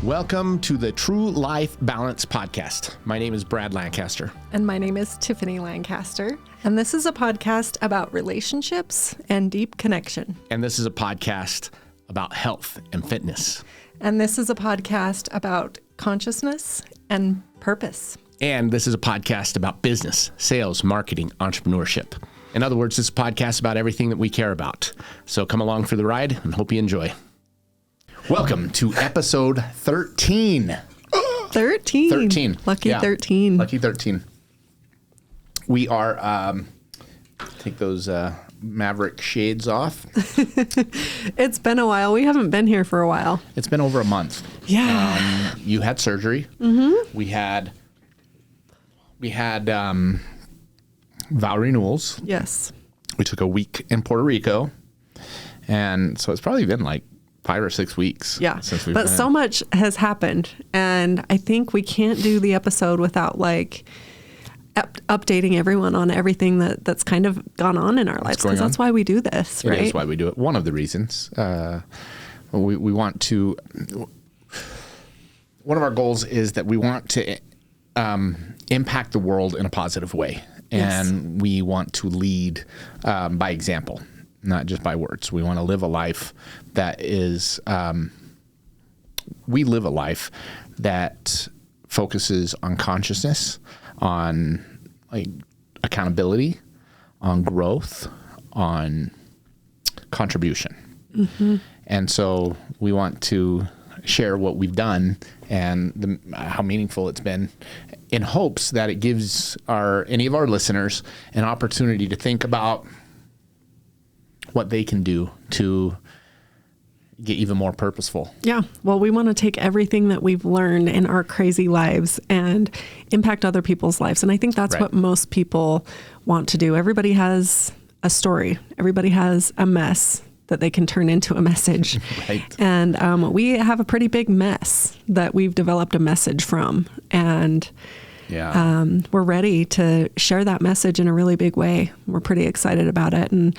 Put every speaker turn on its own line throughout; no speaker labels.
Welcome to the True Life Balance Podcast. My name is Brad Lancaster.
And my name is Tiffany Lancaster. And this is a podcast about relationships and deep connection.
And this is a podcast about health and fitness.
And this is a podcast about consciousness and purpose.
And this is a podcast about business, sales, marketing, entrepreneurship. In other words, this is a podcast about everything that we care about. So come along for the ride and hope you enjoy. Welcome to episode 13.
13. Lucky 13.
Lucky 13. We are, take those Maverick shades off.
It's been a while. We haven't been here for a while.
It's been over a month.
Yeah.
You had surgery.
Mm-hmm.
We had vow renewals.
Yes.
We took a week in Puerto Rico. And so it's probably been like 5 or 6 weeks.
Yeah.
Since we've
but so much has happened. And I think we can't do the episode without like updating everyone on everything that's kind of gone on in our lives. Because that's why we do this, right?
It is why we do it. One of the reasons. We want to... One of our goals is that we want to impact the world in a positive way. And we want to lead by example, not just by words. We want to live a life that is, we live a life that focuses on consciousness, on like accountability, on growth, on contribution. Mm-hmm. And so we want to share what we've done and how meaningful it's been, in hopes that it gives any of our listeners an opportunity to think about what they can do to get even more purposeful.
Yeah. Well, we want to take everything that we've learned in our crazy lives and impact other people's lives. And I think that's what most people want to do. Everybody has a story. Everybody has a mess that they can turn into a message.
Right.
And we have a pretty big mess that we've developed a message from. And we're ready to share that message in a really big way. We're pretty excited about it. And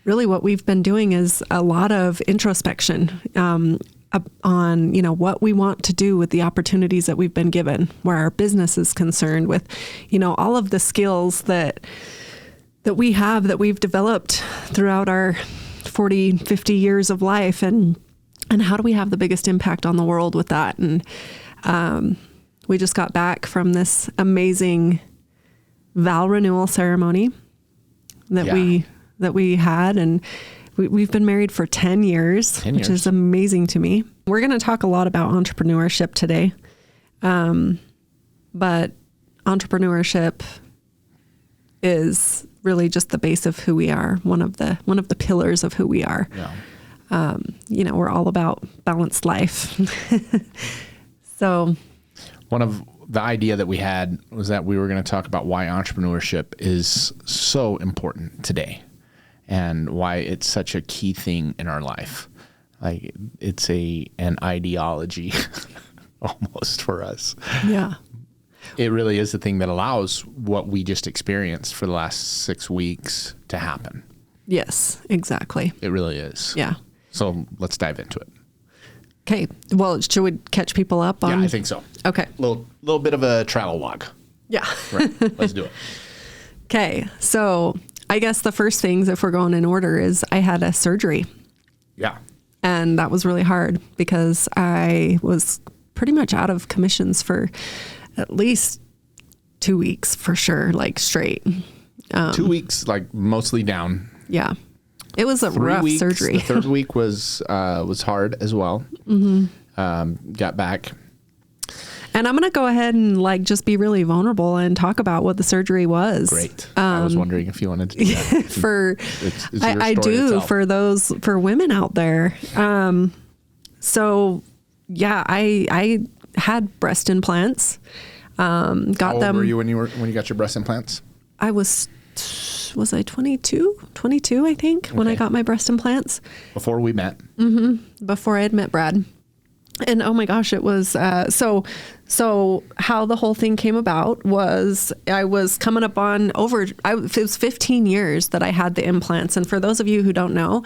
really what we've been doing is a lot of introspection on, what we want to do with the opportunities that we've been given, where our business is concerned with, all of the skills that we have, that we've developed throughout our 40, 50 years of life, and how do we have the biggest impact on the world with that? And we just got back from this amazing vow renewal ceremony that we had, and we've been married for 10 years, which is amazing to me. We're going to talk a lot about entrepreneurship today. But entrepreneurship is really just the base of who we are, one of the pillars of who we are. Yeah. We're all about balanced life. So
one of the idea that we had was that we were going to talk about why entrepreneurship is so important today and why it's such a key thing in our life. Like it's an ideology almost for us.
Yeah.
It really is the thing that allows what we just experienced for the last 6 weeks to happen.
Yes, exactly.
It really is.
Yeah.
So let's dive into it.
Okay. Well, should we catch people up on?
Yeah, I think so.
Okay.
Little bit of a travel log.
Yeah.
Right. Let's do it.
Okay. So I guess the first things, if we're going in order, is I had a surgery.
Yeah.
And that was really hard because I was pretty much out of commissions for at least 2 weeks for sure, like straight.
2 weeks, like mostly down.
Yeah. It was a rough surgery.
The third week was hard as well. Mm-hmm. Got back.
And I'm going to go ahead and just be really vulnerable and talk about what the surgery was.
Great. I was wondering if you wanted to do that.
I do itself. For women out there. So yeah, I had breast implants. How old
were you when you got your breast implants?
I was I 22, I think, when I got my breast implants.
Before we met.
Mm-hmm. Before I had met Brad. And oh my gosh, it was, so how the whole thing came about was I was coming up on it was 15 years that I had the implants. And for those of you who don't know,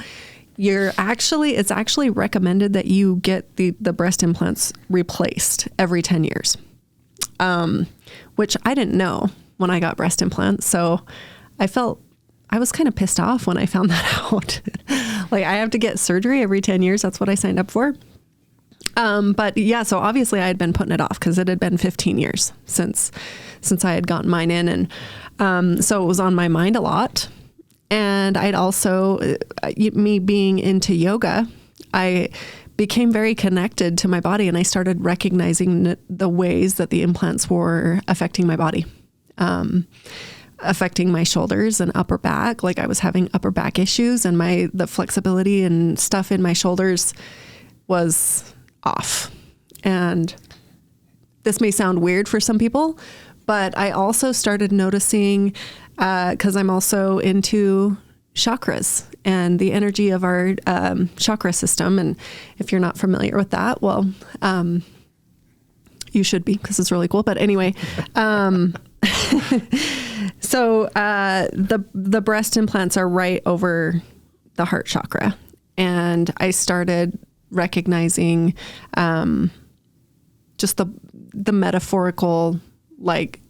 it's actually recommended that you get the breast implants replaced every 10 years. Which I didn't know when I got breast implants. So I was kind of pissed off when I found that out. Like, I have to get surgery every 10 years. That's what I signed up for. But yeah, so obviously I had been putting it off because it had been 15 years since I had gotten mine in. And so it was on my mind a lot. And I'd also, me being into yoga, I became very connected to my body, and I started recognizing the ways that the implants were affecting my body, affecting my shoulders and upper back. Like, I was having upper back issues, and the flexibility and stuff in my shoulders was off. And this may sound weird for some people, but I also started noticing, because I'm also into chakras and the energy of our chakra system. And if you're not familiar with that, well, you should be, because it's really cool. But anyway, so the breast implants are right over the heart chakra. And I started recognizing just the metaphorical, like,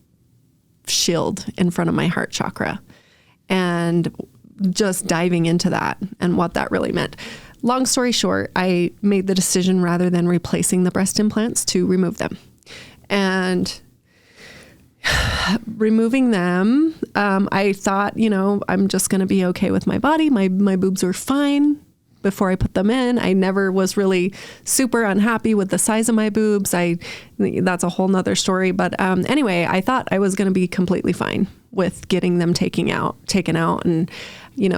shield in front of my heart chakra, and just diving into that and what that really meant. Long story short, I made the decision, rather than replacing the breast implants, to remove them. And removing them, I thought, I'm just going to be okay with my body. My boobs were fine before I put them in. I never was really super unhappy with the size of my boobs. That's a whole nother story. But anyway, I thought I was going to be completely fine with getting them taken out and,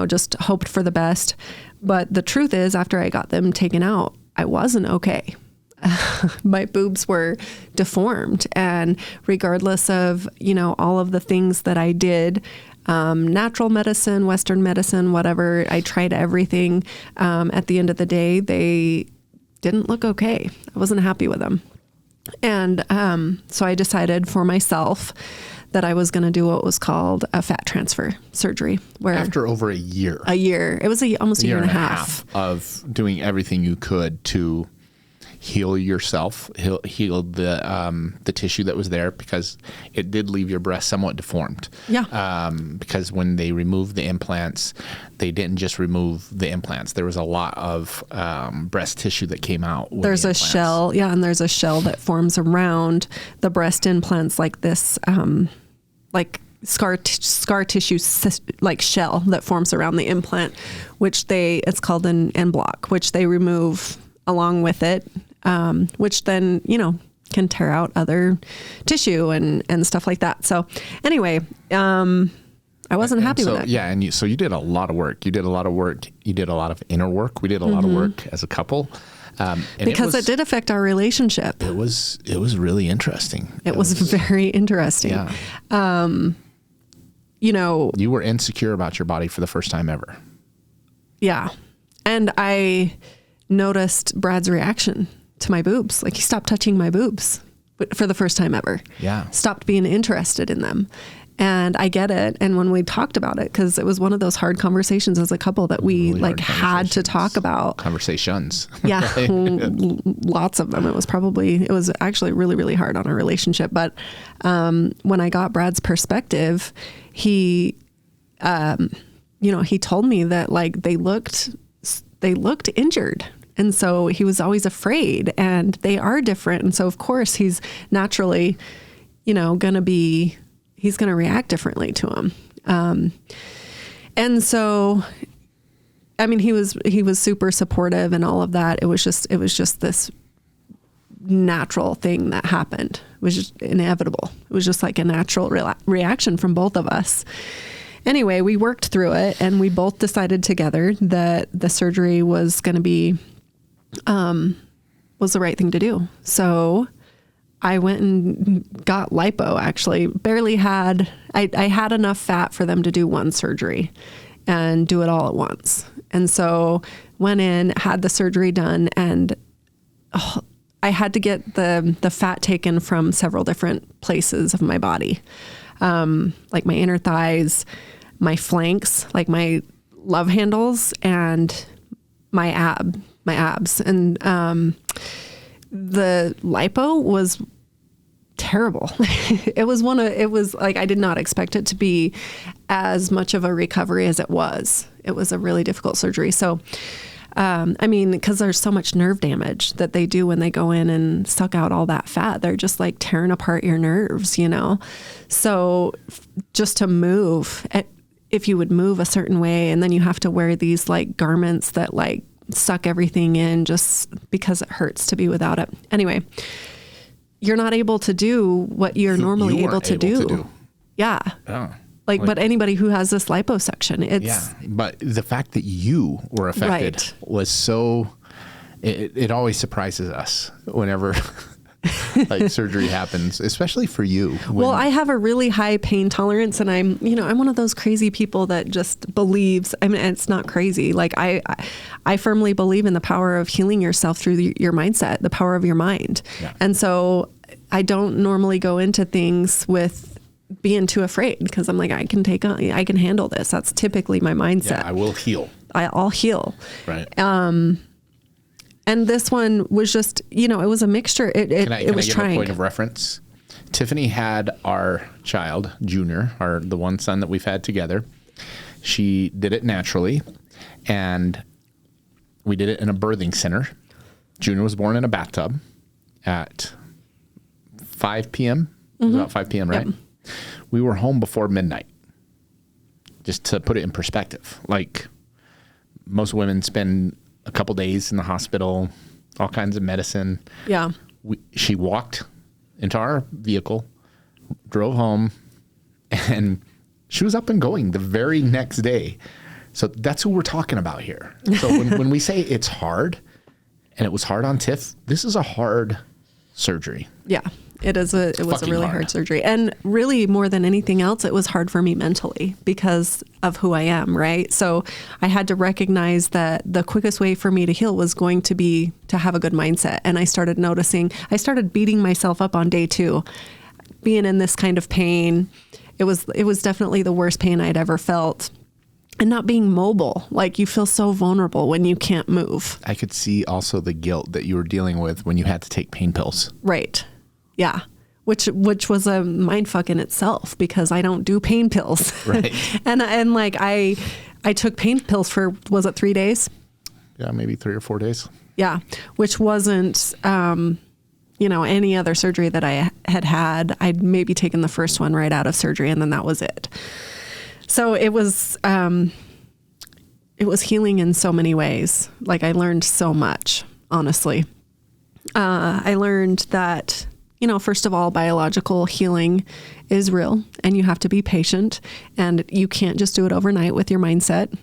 just hoped for the best. But the truth is, after I got them taken out, I wasn't okay. My boobs were deformed. And regardless of, all of the things that I did, natural medicine, Western medicine, whatever, I tried everything. At the end of the day, they didn't look okay. I wasn't happy with them. And so I decided for myself that I was going to do what was called a fat transfer surgery. Where
after over a year.
It was almost a year and a half
of doing everything you could to heal yourself, heal the tissue that was there, because it did leave your breast somewhat deformed.
Yeah.
Because when they removed the implants, they didn't just remove the implants. There was a lot of breast tissue that came out.
There's a shell. Yeah. And there's a shell that forms around the breast implants, like this, like scar tissue, like shell that forms around the implant, which it's called an en bloc, which they remove along with it, which then, can tear out other tissue and stuff like that. So anyway, I wasn't happy with it.
Yeah. And so you did a lot of work. You did a lot of inner work. We did a lot of work as a couple.
Because it did affect our relationship.
It was really interesting.
It was very interesting.
Yeah. You were insecure about your body for the first time ever.
Yeah. And I noticed Brad's reaction to my boobs. Like, he stopped touching my boobs for the first time ever.
Yeah.
Stopped being interested in them. And I get it. And when we talked about it, because it was one of those hard conversations as a couple that we really had to talk about.
Conversations.
Yeah. Lots of them. It was actually really, really hard on our relationship. But when I got Brad's perspective, he told me that, like, they looked injured. And so he was always afraid, and they are different. And so of course he's naturally, he's going to react differently to them. And so, I mean, he was super supportive and all of that. It was just this natural thing that happened. It was just inevitable. It was just like a natural reaction from both of us. Anyway, we worked through it, and we both decided together that the surgery was going to be, was the right thing to do. So I went and got lipo, actually. I had enough fat for them to do one surgery and do it all at once. And so went in, had the surgery done, and I had to get the fat taken from several different places of my body. Like my inner thighs, my flanks, like my love handles, and my abs. And the lipo was terrible. It was like, I did not expect it to be as much of a recovery as it was. It was a really difficult surgery. So, I mean, because there's so much nerve damage that they do when they go in and suck out all that fat. They're just like tearing apart your nerves, you know? So just to move, if you would move a certain way, and then you have to wear these like garments that like suck everything in just because it hurts to be without it. Anyway, you're not able to do what you're normally able to do. Yeah. Oh. Like, but anybody who has this liposuction, it's...
Yeah, but the fact that you were affected was so... It always surprises us whenever like surgery happens, especially for you.
Well, I have a really high pain tolerance, and I'm one of those crazy people that just believes, I mean, it's not crazy. Like I firmly believe in the power of healing yourself through your mindset, the power of your mind. Yeah. And so I don't normally go into things with being too afraid, because I'm like, I can handle this. That's typically my mindset.
Yeah, I will heal.
I'll heal.
Right.
And this one was just, it was a mixture. It was
trying. Can I give a point of reference? Tiffany had our child, Junior, the one son that we've had together. She did it naturally, and we did it in a birthing center. Junior was born in a bathtub at 5 p.m. It was about 5 p.m., right? Yep. We were home before midnight, just to put it in perspective. Like, most women spend a couple days in the hospital, all kinds of medicine.
Yeah.
She walked into our vehicle, drove home, and she was up and going the very next day. So that's who we're talking about here. So when we say it's hard, and it was hard on Tiff, this is a hard surgery.
Yeah. It was a really hard surgery. And really, more than anything else, it was hard for me mentally because of who I am, right? So I had to recognize that the quickest way for me to heal was going to be to have a good mindset. And I started beating myself up on day 2, being in this kind of pain. It was definitely the worst pain I'd ever felt. And not being mobile, like you feel so vulnerable when you can't move.
I could see also the guilt that you were dealing with when you had to take pain pills.
Right. Yeah. Which was a mind fuck in itself, because I don't do pain pills.
Right.
and like I took pain pills for, was it 3 days?
Yeah, maybe 3 or 4 days.
Yeah. Which wasn't, any other surgery that I had. I'd maybe taken the first one right out of surgery, and then that was it. So it was healing in so many ways. Like, I learned so much, honestly. I learned that, first of all, biological healing is real, and you have to be patient, and you can't just do it overnight with your mindset.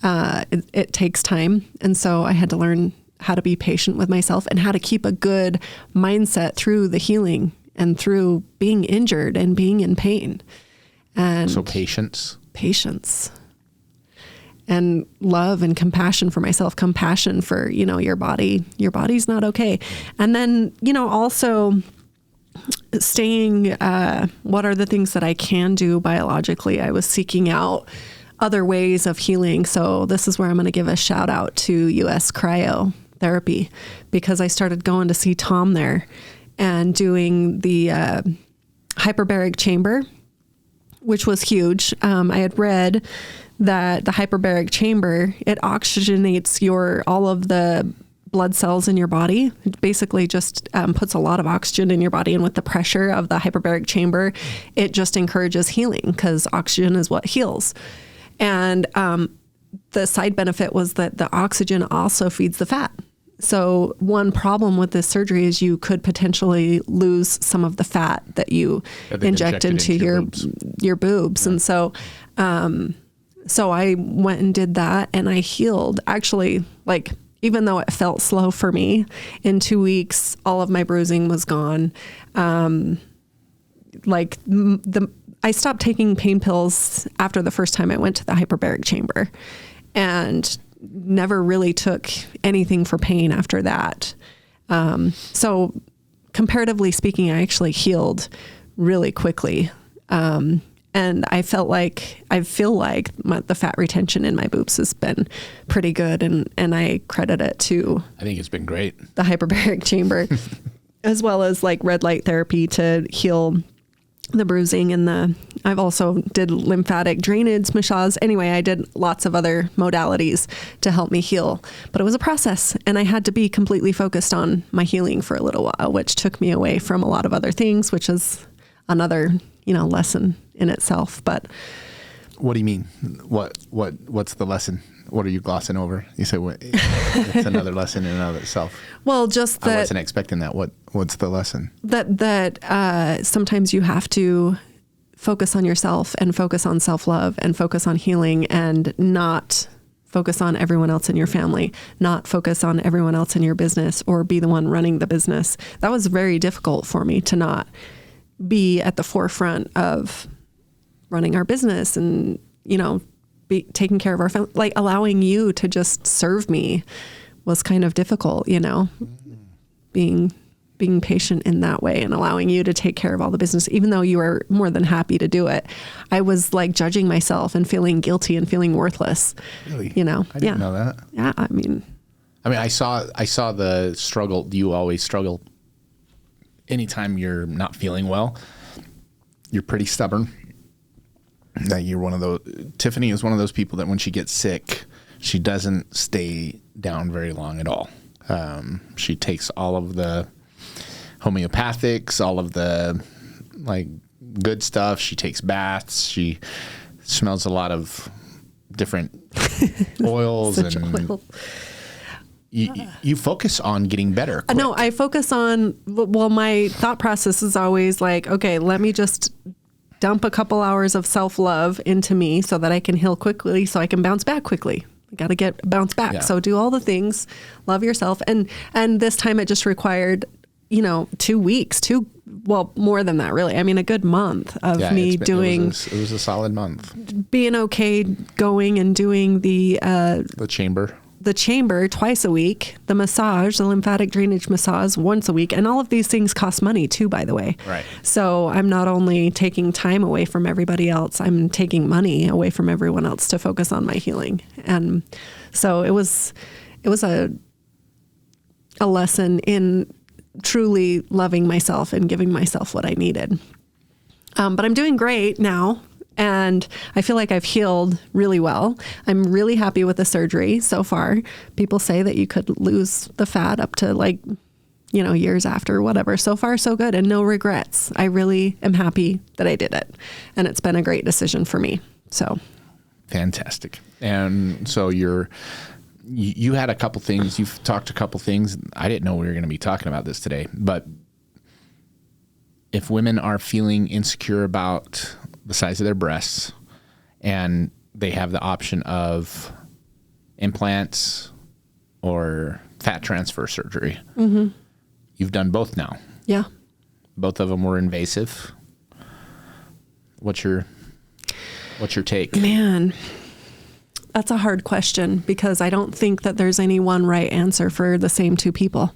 It takes time. And so I had to learn how to be patient with myself and how to keep a good mindset through the healing and through being injured and being in pain. And
so patience
and love and compassion for myself, compassion for, your body. Your body's not okay. And then, also staying, what are the things that I can do biologically? I was seeking out other ways of healing. So this is where I'm going to give a shout out to US Cryotherapy, because I started going to see Tom there and doing the hyperbaric chamber, which was huge. I had read that the hyperbaric chamber, it oxygenates all of the blood cells in your body. It basically just puts a lot of oxygen in your body. And with the pressure of the hyperbaric chamber, it just encourages healing, because oxygen is what heals. And the side benefit was that the oxygen also feeds the fat. So one problem with this surgery is you could potentially lose some of the fat that you inject into your boobs. Yeah. And so I went and did that, and I healed. Actually, like, even though it felt slow for me, in 2 weeks, all of my bruising was gone. I stopped taking pain pills after the first time I went to the hyperbaric chamber, and never really took anything for pain after that. So comparatively speaking, I actually healed really quickly. And I feel like the fat retention in my boobs has been pretty good. And I credit it to,
I think it's been great,
the hyperbaric chamber, as well as like red light therapy to heal the bruising, and I've also did lymphatic drainage massage. Anyway, I did lots of other modalities to help me heal, but it was a process, and I had to be completely focused on my healing for a little while, which took me away from a lot of other things, which is another, lesson in itself. But
what do you mean? What's the lesson? What are you glossing over? You say it's another lesson in and of itself.
Well, just that
I wasn't expecting that. What's the lesson?
That sometimes you have to focus on yourself and focus on self-love and focus on healing, and not focus on everyone else in your family, not focus on everyone else in your business or be the one running the business. That was very difficult for me to not be at the forefront of running our business and, be taking care of our family. Like, allowing you to just serve me was kind of difficult, being patient in that way and allowing you to take care of all the business, even though you were more than happy to do it. I was like judging myself and feeling guilty and feeling worthless.
Really? I didn't know that.
Yeah. I mean,
I saw the struggle. You always struggle. Anytime you're not feeling well, you're pretty stubborn. That you're one of those. Tiffany is one of those people that when she gets sick, she doesn't stay down very long at all. She takes all of the homeopathics, all of the like good stuff. She takes baths. She smells a lot of different oils and. You focus on getting better. Quick.
No, I focus on. Well, my thought process is always like, okay, let me just dump a couple hours of self-love into me so that I can heal quickly, so I can bounce back quickly. I got to bounce back. Yeah. So do all the things, love yourself. And this time it just required, 2 weeks, more than that, really. I mean, a good month of me doing.
It was a solid month.
Being okay going and doing the
chamber.
The chamber twice a week, the massage, the lymphatic drainage massage once a week. And all of these things cost money too, by the way.
Right.
So I'm not only taking time away from everybody else, I'm taking money away from everyone else to focus on my healing. And so it was a lesson in truly loving myself and giving myself what I needed. But I'm doing great now. And I feel like I've healed really well. I'm really happy with the surgery so far. People say that you could lose the fat up to years after, whatever. So far, so good, and no regrets. I really am happy that I did it. And it's been a great decision for me. So
fantastic. And so you had a couple things. You've talked a couple things. I didn't know we were going to be talking about this today. But if women are feeling insecure about the size of their breasts, and they have the option of implants or fat transfer surgery. Mm-hmm. You've done both now.
Yeah.
Both of them were invasive. What's your take?
Man, that's a hard question, because I don't think that there's any one right answer for the same two people.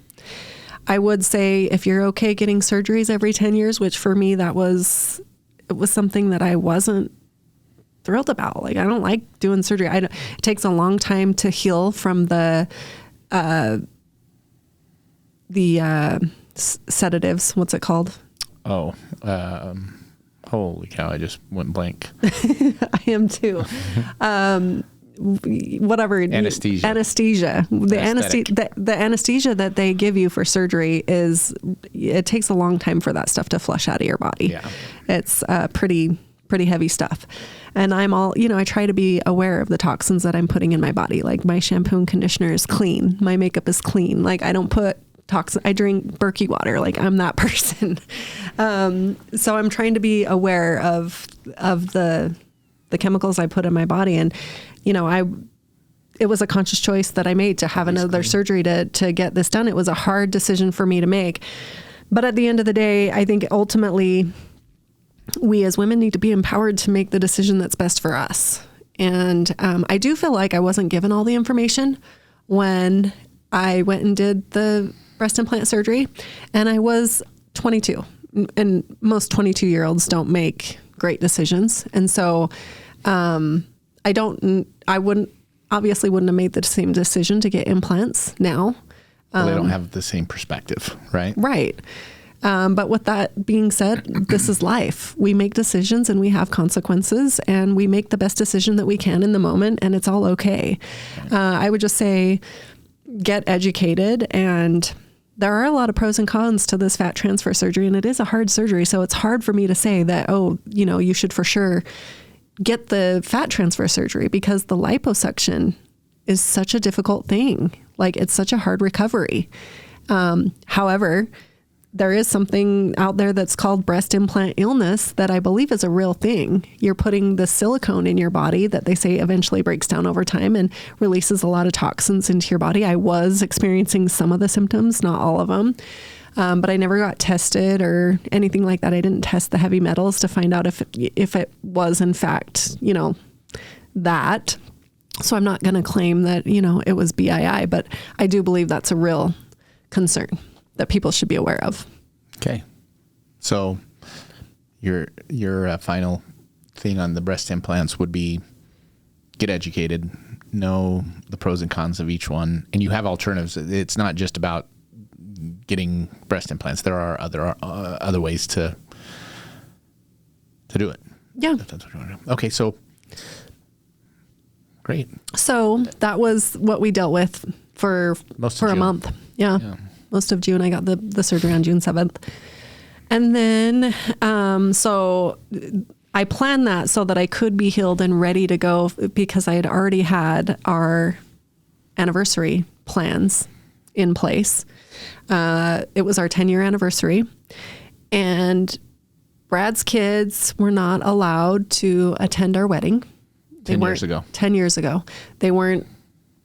I would say if you're okay getting surgeries every 10 years, which for me, it was something that I wasn't thrilled about. Like, I don't like doing surgery. It takes a long time to heal from the sedatives. What's it called?
Oh, holy cow. I just went blank.
I am too. Whatever.
Anesthesia.
The anesthesia that they give you for surgery it takes a long time for that stuff to flush out of your body.
Yeah.
It's pretty heavy stuff. And I'm I try to be aware of the toxins that I'm putting in my body. Like, my shampoo and conditioner is clean. My makeup is clean. Like, I don't put toxin. I drink Berkey water. Like, I'm that person. So I'm trying to be aware of the chemicals I put in my body. And, it was a conscious choice that I made to have another surgery to get this done. It was a hard decision for me to make. But at the end of the day, I think ultimately we as women need to be empowered to make the decision that's best for us. And I do feel like I wasn't given all the information when I went and did the breast implant surgery, and I was 22. And most 22-year-olds don't make great decisions. And so, I wouldn't have made the same decision to get implants now.
Well, they don't have the same perspective, right?
Right. But with that being said, this is life. We make decisions and we have consequences, and we make the best decision that we can in the moment, and it's all okay. I would just say, get educated, and there are a lot of pros and cons to this fat transfer surgery, and it is a hard surgery. So it's hard for me to say that, you should for sure get the fat transfer surgery, because the liposuction is such a difficult thing. Like, it's such a hard recovery. However, there is something out there that's called breast implant illness that I believe is a real thing. You're putting the silicone in your body that they say eventually breaks down over time and releases a lot of toxins into your body. I was experiencing some of the symptoms, not all of them. But I never got tested or anything like that. I didn't test the heavy metals to find out if it was in fact, that. So I'm not going to claim that, it was BII, but I do believe that's a real concern that people should be aware of.
Okay. So your final thing on the breast implants would be get educated, know the pros and cons of each one, and you have alternatives. It's not just about getting breast implants. There are other ways to do it.
Yeah.
If that's what you want to do. Okay, so great.
So that was what we dealt with for a month. Yeah. Most of June. I got the surgery on June 7th. And then, so I planned that so that I could be healed and ready to go, because I had already had our anniversary plans in place. It was our 10-year anniversary, and Brad's kids were not allowed to attend our wedding.
10 years ago.
10 years ago. They weren't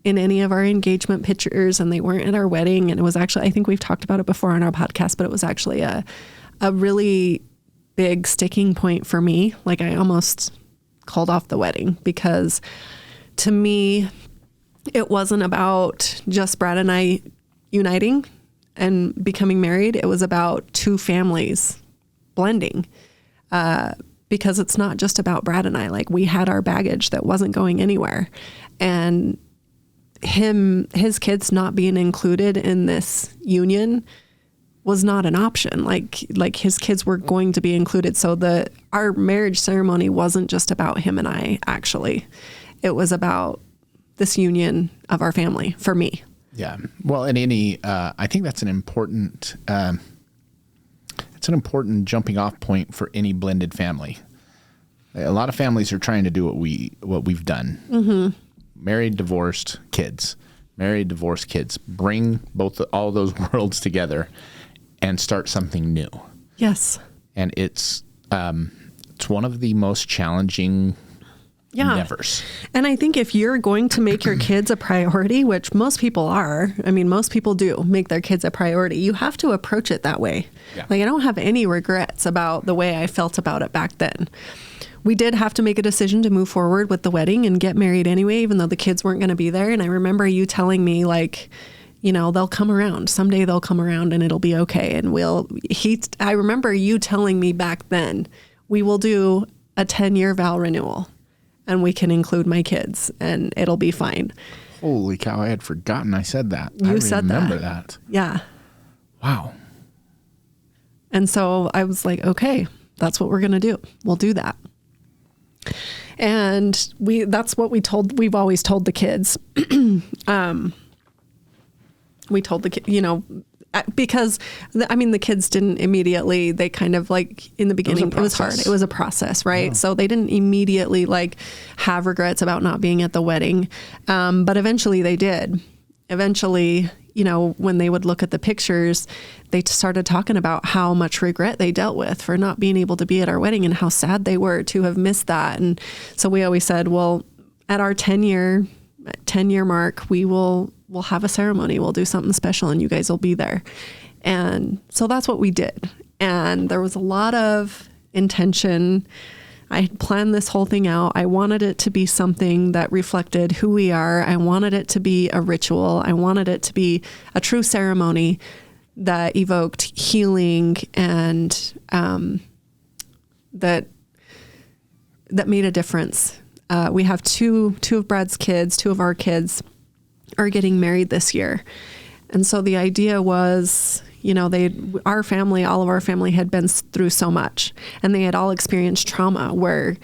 in any of our engagement pictures, and they weren't at our wedding. And it was actually, I think we've talked about it before on our podcast, but it was actually a really big sticking point for me. Like, I almost called off the wedding, because to me, it wasn't about just Brad and I uniting and becoming married. It was about two families blending, because it's not just about Brad and I. Like, we had our baggage that wasn't going anywhere, and his kids not being included in this union was not an option. Like his kids were going to be included. So our marriage ceremony wasn't just about him and I, actually. It was about this union of our family for me.
Yeah. Well, and I think that's an important jumping off point for any blended family. A lot of families are trying to do what we've done. Mm-hmm. Married, divorced, kids. Married, divorced, kids. Bring all those worlds together and start something new.
Yes.
And it's one of the most challenging endeavors.
And I think if you're going to make your kids a priority, which most people are, most people do make their kids a priority, you have to approach it that way. Yeah. Like, I don't have any regrets about the way I felt about it back then. We did have to make a decision to move forward with the wedding and get married anyway, even though the kids weren't going to be there. And I remember you telling me, like, they'll come around. Someday they'll come around and it'll be okay. And I remember you telling me back then, we will do a 10-year vow renewal and we can include my kids and it'll be fine.
Holy cow. I had forgotten I said that.
You said that.
I remember that.
Yeah.
Wow.
And so I was like, okay, that's what we're going to do. We'll do that. And that's what we've always told the kids. We told the kid, because the kids didn't immediately, they kind of, like, in the beginning, it was hard. It was a process, right? Yeah. So they didn't immediately, like, have regrets about not being at the wedding. But eventually they did. Eventually, when they would look at the pictures, they started talking about how much regret they dealt with for not being able to be at our wedding and how sad they were to have missed that. And so we always said, well, at our 10-year mark, we'll have a ceremony. We'll do something special and you guys will be there. And so that's what we did. And there was a lot of intention. I had planned this whole thing out. I wanted it to be something that reflected who we are. I wanted it to be a ritual. I wanted it to be a true ceremony that evoked healing and that that made a difference. We have two of Brad's kids, two of our kids are getting married this year. And so the idea was, you know, all of our family had been through so much, and they had all experienced trauma where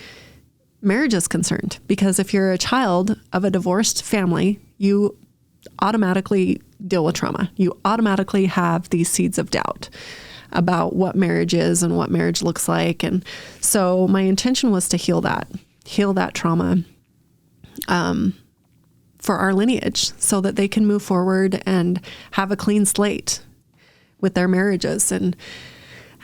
marriage is concerned. Because if you're a child of a divorced family, you automatically deal with trauma. You automatically have these seeds of doubt about what marriage is and what marriage looks like. And so my intention was to heal that trauma for our lineage so that they can move forward and have a clean slate with their marriages. And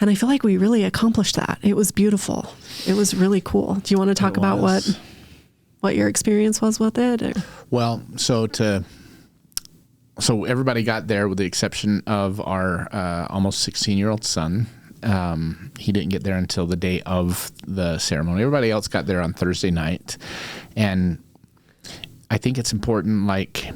I feel like we really accomplished that. It was beautiful. It was really cool. Do you want to talk about what your experience was with it? Or?
Well, so everybody got there with the exception of our almost 16-year-old son. He didn't get there until the day of the ceremony. Everybody else got there on Thursday night. And I think it's important, like,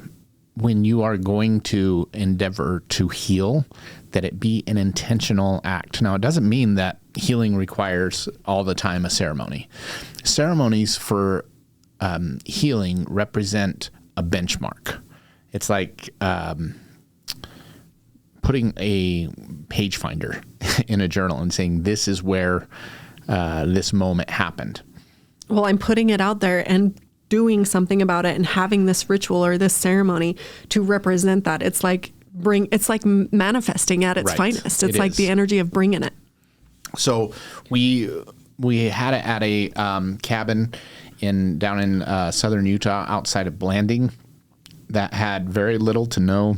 when you are going to endeavor to heal, that it be an intentional act. Now, it doesn't mean that healing requires all the time a ceremony. Ceremonies for healing represent a benchmark. It's like putting a page finder in a journal and saying, this is where this moment happened.
Well, I'm putting it out there and doing something about it and having this ritual or this ceremony to represent that. It's like manifesting at its finest. It's like the energy of bringing it.
So we had it at a cabin down in southern Utah outside of Blanding that had very little to no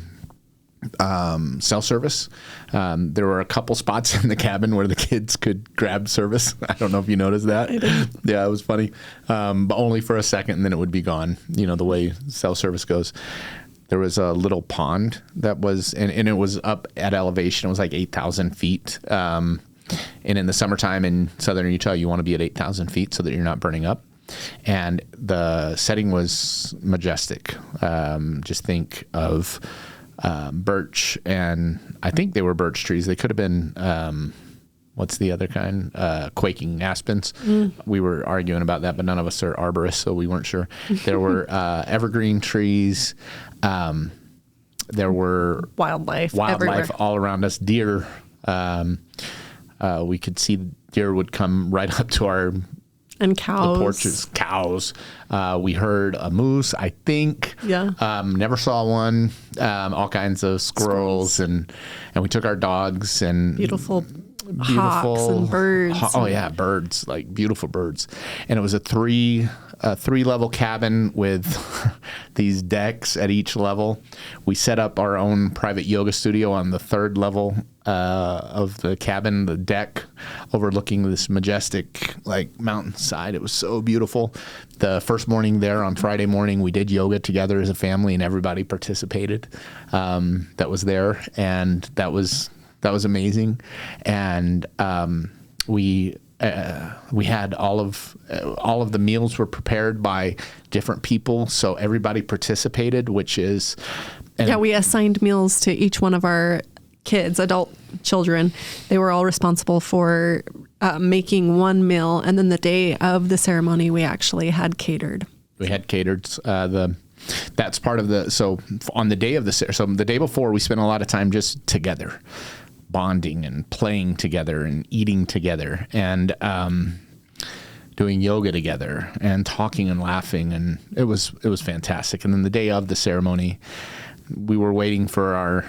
cell service. There were a couple spots in the cabin where the kids could grab service. I don't know if you noticed that.
I did.
Yeah, it was funny. But only for a second, and then it would be gone. You know, the way cell service goes. There was a little pond that was, and it was up at elevation. It was like 8,000 feet. And in the summertime in southern Utah, you want to be at 8,000 feet so that you're not burning up. And the setting was majestic. Just think of birch, and I think they were birch trees. They could have been, what's the other kind? Quaking aspens. We were arguing about that, but none of us are arborists, so we weren't sure. There were evergreen trees. There were
wildlife everywhere.
All around us. Deer. We could see deer would come right up to our
and cows.
The porches, cows. We heard a moose, I think.
Yeah.
Never saw one. All kinds of squirrels. And we took our dogs and
beautiful hawks and birds.
Oh yeah, birds, like beautiful birds. And it was a three-level cabin with these decks at each level. We set up our own private yoga studio on the third level of the cabin, the deck overlooking this majestic like mountainside. It was so beautiful. The first morning there on Friday morning, we did yoga together as a family, and everybody participated that was there, and that was amazing. And we had all of the meals were prepared by different people, so everybody participated, which is
we assigned meals to each one of our kids, adult children. They were all responsible for making one meal, and then the day of the ceremony, we actually had catered.
We had catered. That's part of the. So on the day of the day before, we spent a lot of time just together, bonding and playing together and eating together and doing yoga together and talking and laughing, and it was fantastic. And then the day of the ceremony, we were waiting for our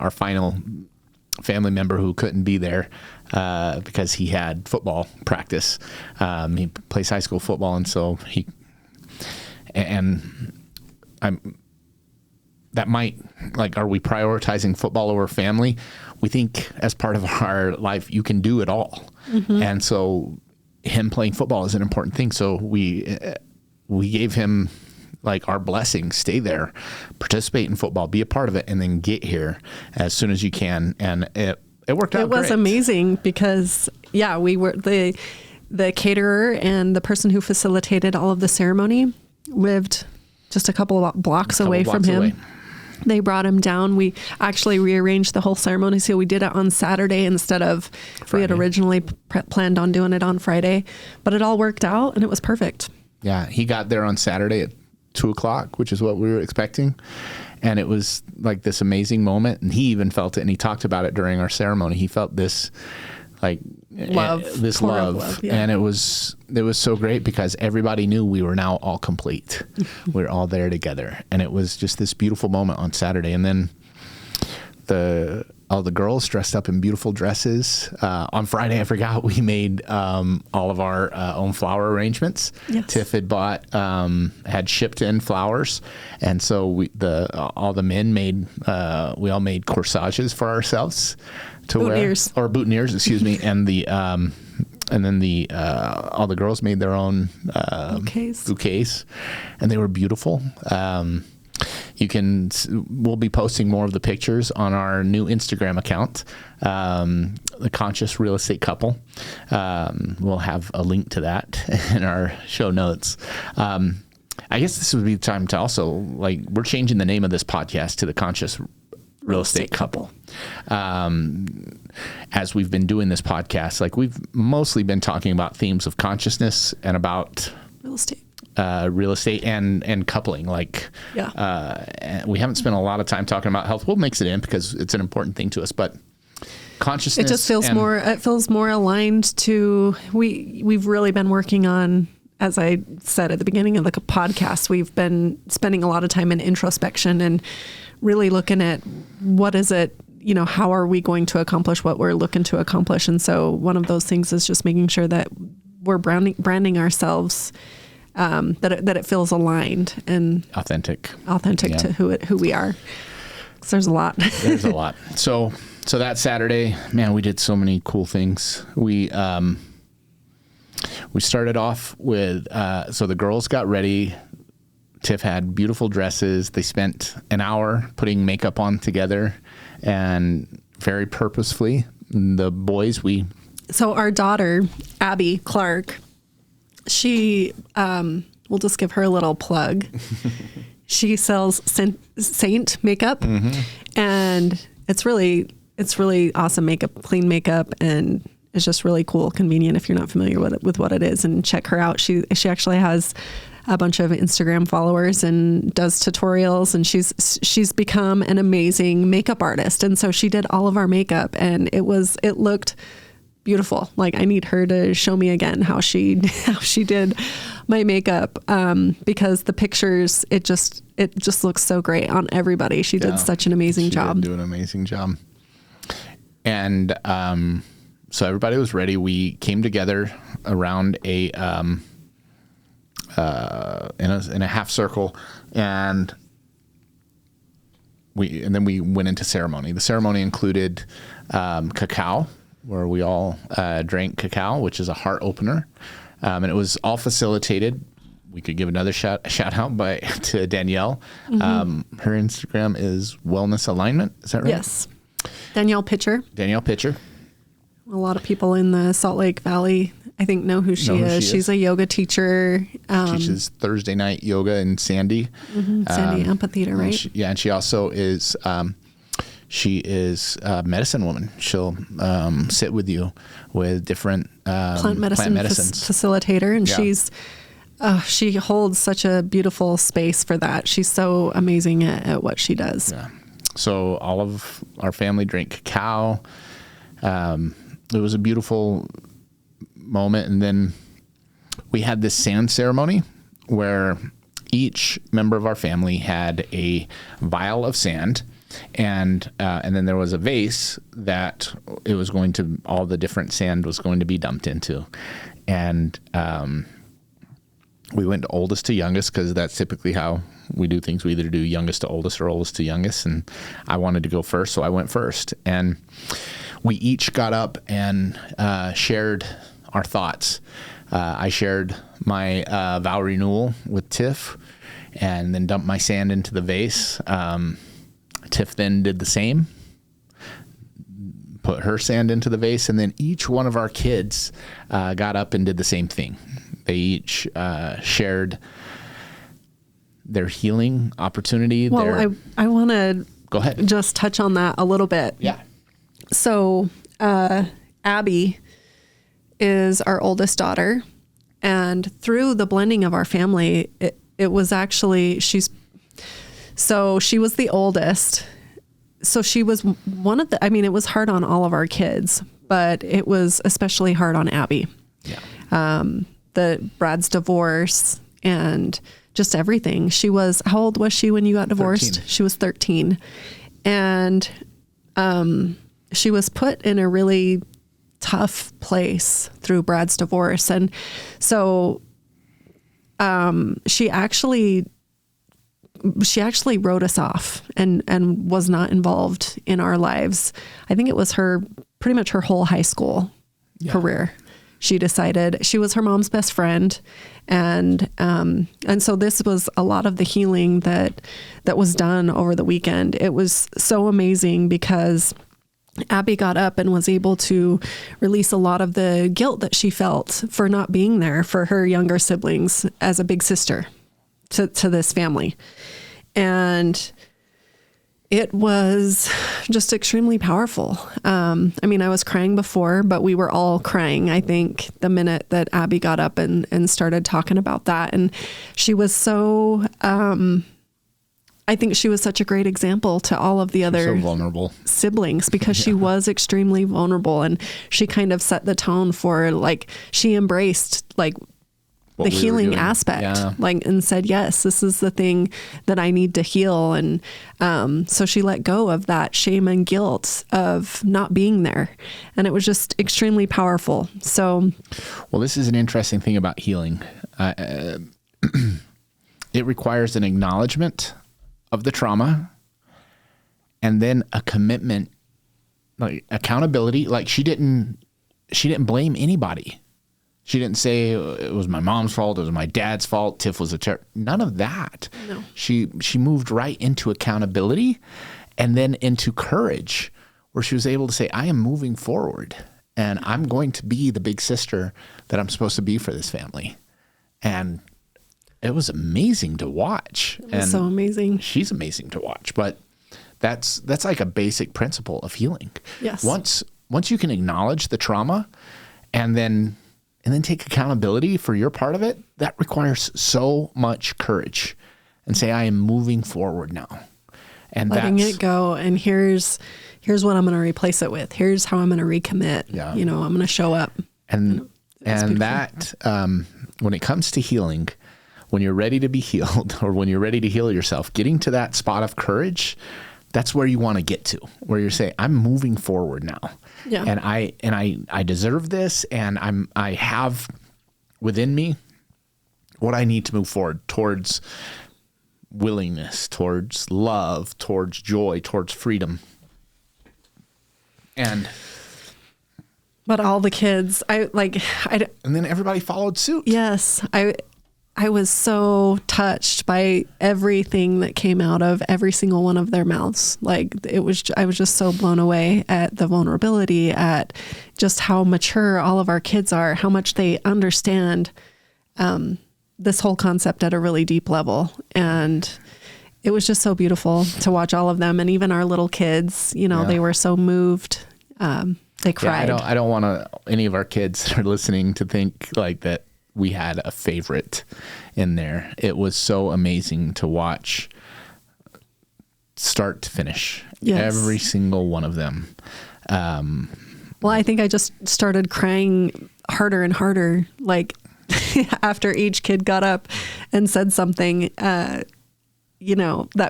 final family member who couldn't be there because he had football practice. He plays high school football, and so that might, like, are we prioritizing football over family? We think as part of our life, you can do it all. Mm-hmm. And so him playing football is an important thing. So we gave him like our blessing, stay there, participate in football, be a part of it, and then get here as soon as you can. And it worked out great.
It was amazing because, we were the caterer and the person who facilitated all of the ceremony lived just a couple of blocks away from him. They brought him down. We actually rearranged the whole ceremony, so we did it on Saturday instead of Friday. We had originally planned on doing it on Friday, but it all worked out and it was perfect.
Yeah, he got there on Saturday at 2:00, which is what we were expecting. And it was like this amazing moment. And he even felt it, and he talked about it during our ceremony. He felt this love.
Yeah.
And it was so great because everybody knew we were now all complete. We were all there together. And it was just this beautiful moment on Saturday. And then all the girls dressed up in beautiful dresses. On Friday, I forgot, we made all of our own flower arrangements.
Yes.
Tiff had shipped in flowers, and so all the men we all made corsages for ourselves to wear, or boutonnieres, excuse me, and then all the girls made their own bouquets, and they were beautiful. We'll be posting more of the pictures on our new Instagram account, the Conscious Real Estate Couple. We'll have a link to that in our show notes. I guess this would be the time to also, we're changing the name of this podcast to the Conscious Real Estate Couple. As we've been doing this podcast, we've mostly been talking about themes of consciousness and about real estate and coupling. We haven't spent a lot of time talking about health. We'll mix it in because it's an important thing to us, but consciousness.
It just feels more aligned to, we've really been working on, as I said at the beginning of the podcast, we've been spending a lot of time in introspection and really looking at what is it, how are we going to accomplish what we're looking to accomplish? And so one of those things is just making sure that we're branding ourselves, that it feels aligned and authentic to who we are. So there's a lot.
There's a lot. So that Saturday, man, we did so many cool things. We started off with, so the girls got ready. Tiff had beautiful dresses. They spent an hour putting makeup on together, and very purposefully. The boys,
So our daughter, Abby Clark, she, we'll just give her a little plug. She sells Saint makeup, and it's really awesome makeup, clean makeup, and it's just really cool, convenient if you're not familiar with what it is. And check her out. She actually has a bunch of Instagram followers and does tutorials, and she's become an amazing makeup artist. And so she did all of our makeup, and it looked beautiful. I need her to show me again how she did my makeup, because the pictures, it just looks so great on everybody. She did such an amazing job.
She did do an amazing job. And so everybody was ready. We came together around in a half circle, and then we went into ceremony. The ceremony included cacao, where we all drank cacao, which is a heart opener. And it was all facilitated. We could give another shout out to Danielle. Her Instagram is Wellness Alignment. Is that right?
Yes. Danielle Pitcher. A lot of people in the Salt Lake Valley, I think, know who she is. She's a yoga teacher.
Teaches Thursday night yoga in Sandy.
Sandy Amphitheater, right?
And she also is... she is a medicine woman. She'll sit with you with different
plant medicines. Facilitator, and she holds such a beautiful space for that. She's so amazing at what she does.
Yeah. So all of our family drank cacao. It was a beautiful moment, and then we had this sand ceremony where each member of our family had a vial of sand. And then there was a vase that all the different sand was going to be dumped into. And we went to oldest to youngest, because that's typically how we do things. We either do youngest to oldest or oldest to youngest. And I wanted to go first, so I went first. And we each got up and shared our thoughts. I shared my vow renewal with Tiff, and then dumped my sand into the vase. Tiff then did the same, put her sand into the vase, and then each one of our kids got up and did the same thing. They each shared their healing opportunity.
Well, I want to
go ahead,
just touch on that a little bit.
Yeah.
So, Abby is our oldest daughter, and through the blending of our family, it was actually, she was the oldest. So she was one of it was hard on all of our kids, but it was especially hard on Abby.
Yeah.
Brad's divorce and just everything. How old was she when you got divorced?
13.
She was 13. And, she was put in a really tough place through Brad's divorce. And so, she actually wrote us off and was not involved in our lives. I think it was pretty much her whole high school career. She decided she was her mom's best friend. And so this was a lot of the healing that was done over the weekend. It was so amazing because Abby got up and was able to release a lot of the guilt that she felt for not being there for her younger siblings as a big sister to this family. And it was just extremely powerful. I was crying before, but we were all crying, I think, the minute that Abby got up and started talking about that. And she was so, I think she was such a great example to all of the other
vulnerable
siblings because she was extremely vulnerable, and she kind of set the tone for, like, she embraced, like, the healing aspect, and said, yes, this is the thing that I need to heal. And so she let go of that shame and guilt of not being there. And it was just extremely powerful. So,
well, this is an interesting thing about healing. It requires an acknowledgement of the trauma and then a commitment, like accountability. Like she didn't blame anybody. She didn't say it was my mom's fault, it was my dad's fault, Tiff was a terror. None of that.
No.
She moved right into accountability and then into courage, where she was able to say, I am moving forward and I'm going to be the big sister that I'm supposed to be for this family. And it was amazing to watch.
It was so amazing.
She's amazing to watch, but that's like a basic principle of healing.
Yes.
Once you can acknowledge the trauma and then take accountability for your part of it, that requires so much courage, and say, I am moving forward now. And
letting it go. And here's what I'm going to replace it with. Here's how I'm going to recommit.
Yeah.
I'm going to show up.
And that, when it comes to healing, when you're ready to be healed or when you're ready to heal yourself, getting to that spot of courage, that's where you want to get to, where you're saying, I'm moving forward now.
Yeah.
And I deserve this, and I have within me what I need to move forward towards willingness, towards love, towards joy, towards freedom. But
all the kids, and
then everybody followed suit.
Yes. I was so touched by everything that came out of every single one of their mouths. I was just so blown away at the vulnerability, at just how mature all of our kids are, how much they understand this whole concept at a really deep level. And it was just so beautiful to watch all of them. And even our little kids, they were so moved. They cried.
I don't want any of our kids that are listening to think like that we had a favorite in there. It was so amazing to watch start to finish. Yes. Every single one of them.
Well, I think I just started crying harder and harder, after each kid got up and said something. That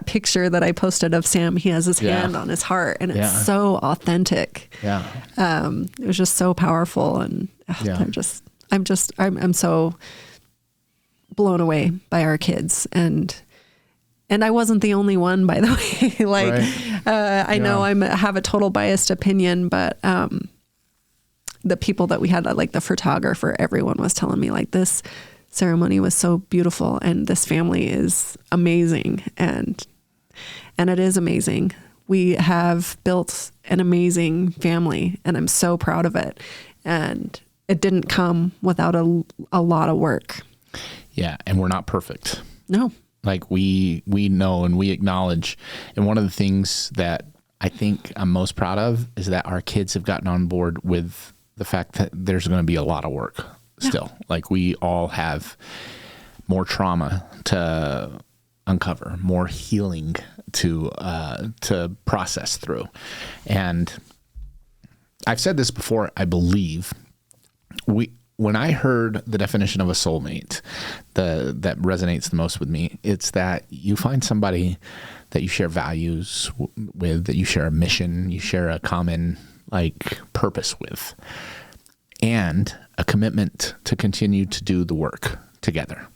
picture that I posted of Sam, he has his hand on his heart, and it's so authentic.
Yeah.
It was just so powerful, and I'm so blown away by our kids, and I wasn't the only one, by the way. Right. I know I have a total biased opinion, but the people that we had, the photographer, everyone was telling me this ceremony was so beautiful, and this family is amazing, and it is amazing. We have built an amazing family, and I'm so proud of it. And it didn't come without a lot of work.
Yeah. And we're not perfect.
No.
Like we know and we acknowledge. And one of the things that I think I'm most proud of is that our kids have gotten on board with the fact that there's going to be a lot of work still. Like we all have more trauma to uncover, more healing to process through. And I've said this before, I believe when I heard the definition of a soulmate, that resonates the most with me, it's that you find somebody that you share values with, that you share a mission, you share a common purpose with, and a commitment to continue to do the work together.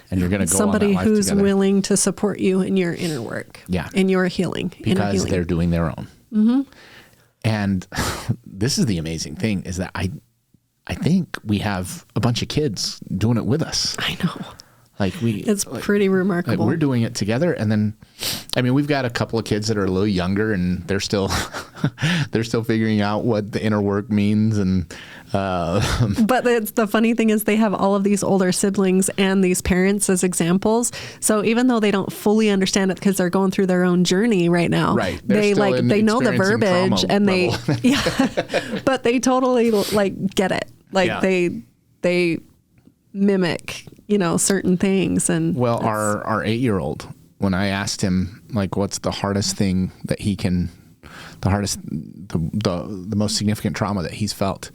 And you're going to go
somebody
on that life
who's
together.
willing to support you in your inner work, in your healing,
because they're doing their own. Mm-hmm. And this is the amazing thing, is that I think we have a bunch of kids doing it with us.
I know.
It's
pretty remarkable.
We're doing it together. And then, we've got a couple of kids that are a little younger, and they're still figuring out what the inner work means. And,
but the funny thing is they have all of these older siblings and these parents as examples. So even though they don't fully understand it because they're going through their own journey right now, they know the verbiage and but they totally get it. They mimic, certain things. And
our 8-year-old, when I asked him, what's the hardest thing that the most significant trauma that he's felt,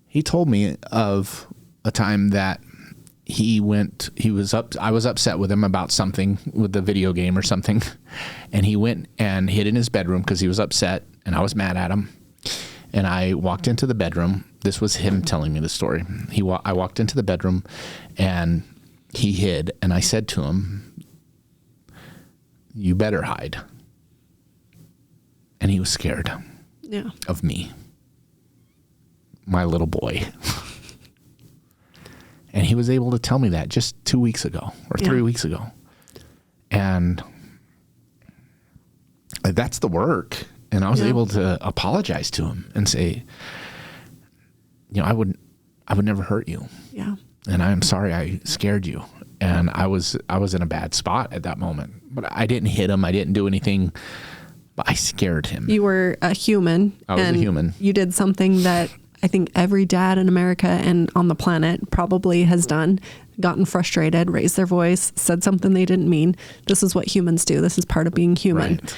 he told me of a time that I was upset with him about something with the video game or something. And he went and hid in his bedroom because he was upset and I was mad at him. And I walked into the bedroom. This was him telling me the story. I walked into the bedroom and he hid. And I said to him, "You better hide." And he was scared of me, my little boy. And he was able to tell me that just 2 weeks ago or 3 weeks ago. And that's the work. And I was able to apologize to him and say, I would never hurt you.
Yeah.
And I'm sorry I scared you. And I was in a bad spot at that moment, but I didn't hit him. I didn't do anything, but I scared him.
You were a human.
I was a human.
You did something that I think every dad in America and on the planet probably has done, gotten frustrated, raised their voice, said something they didn't mean. This is what humans do. This is part of being human.
Right.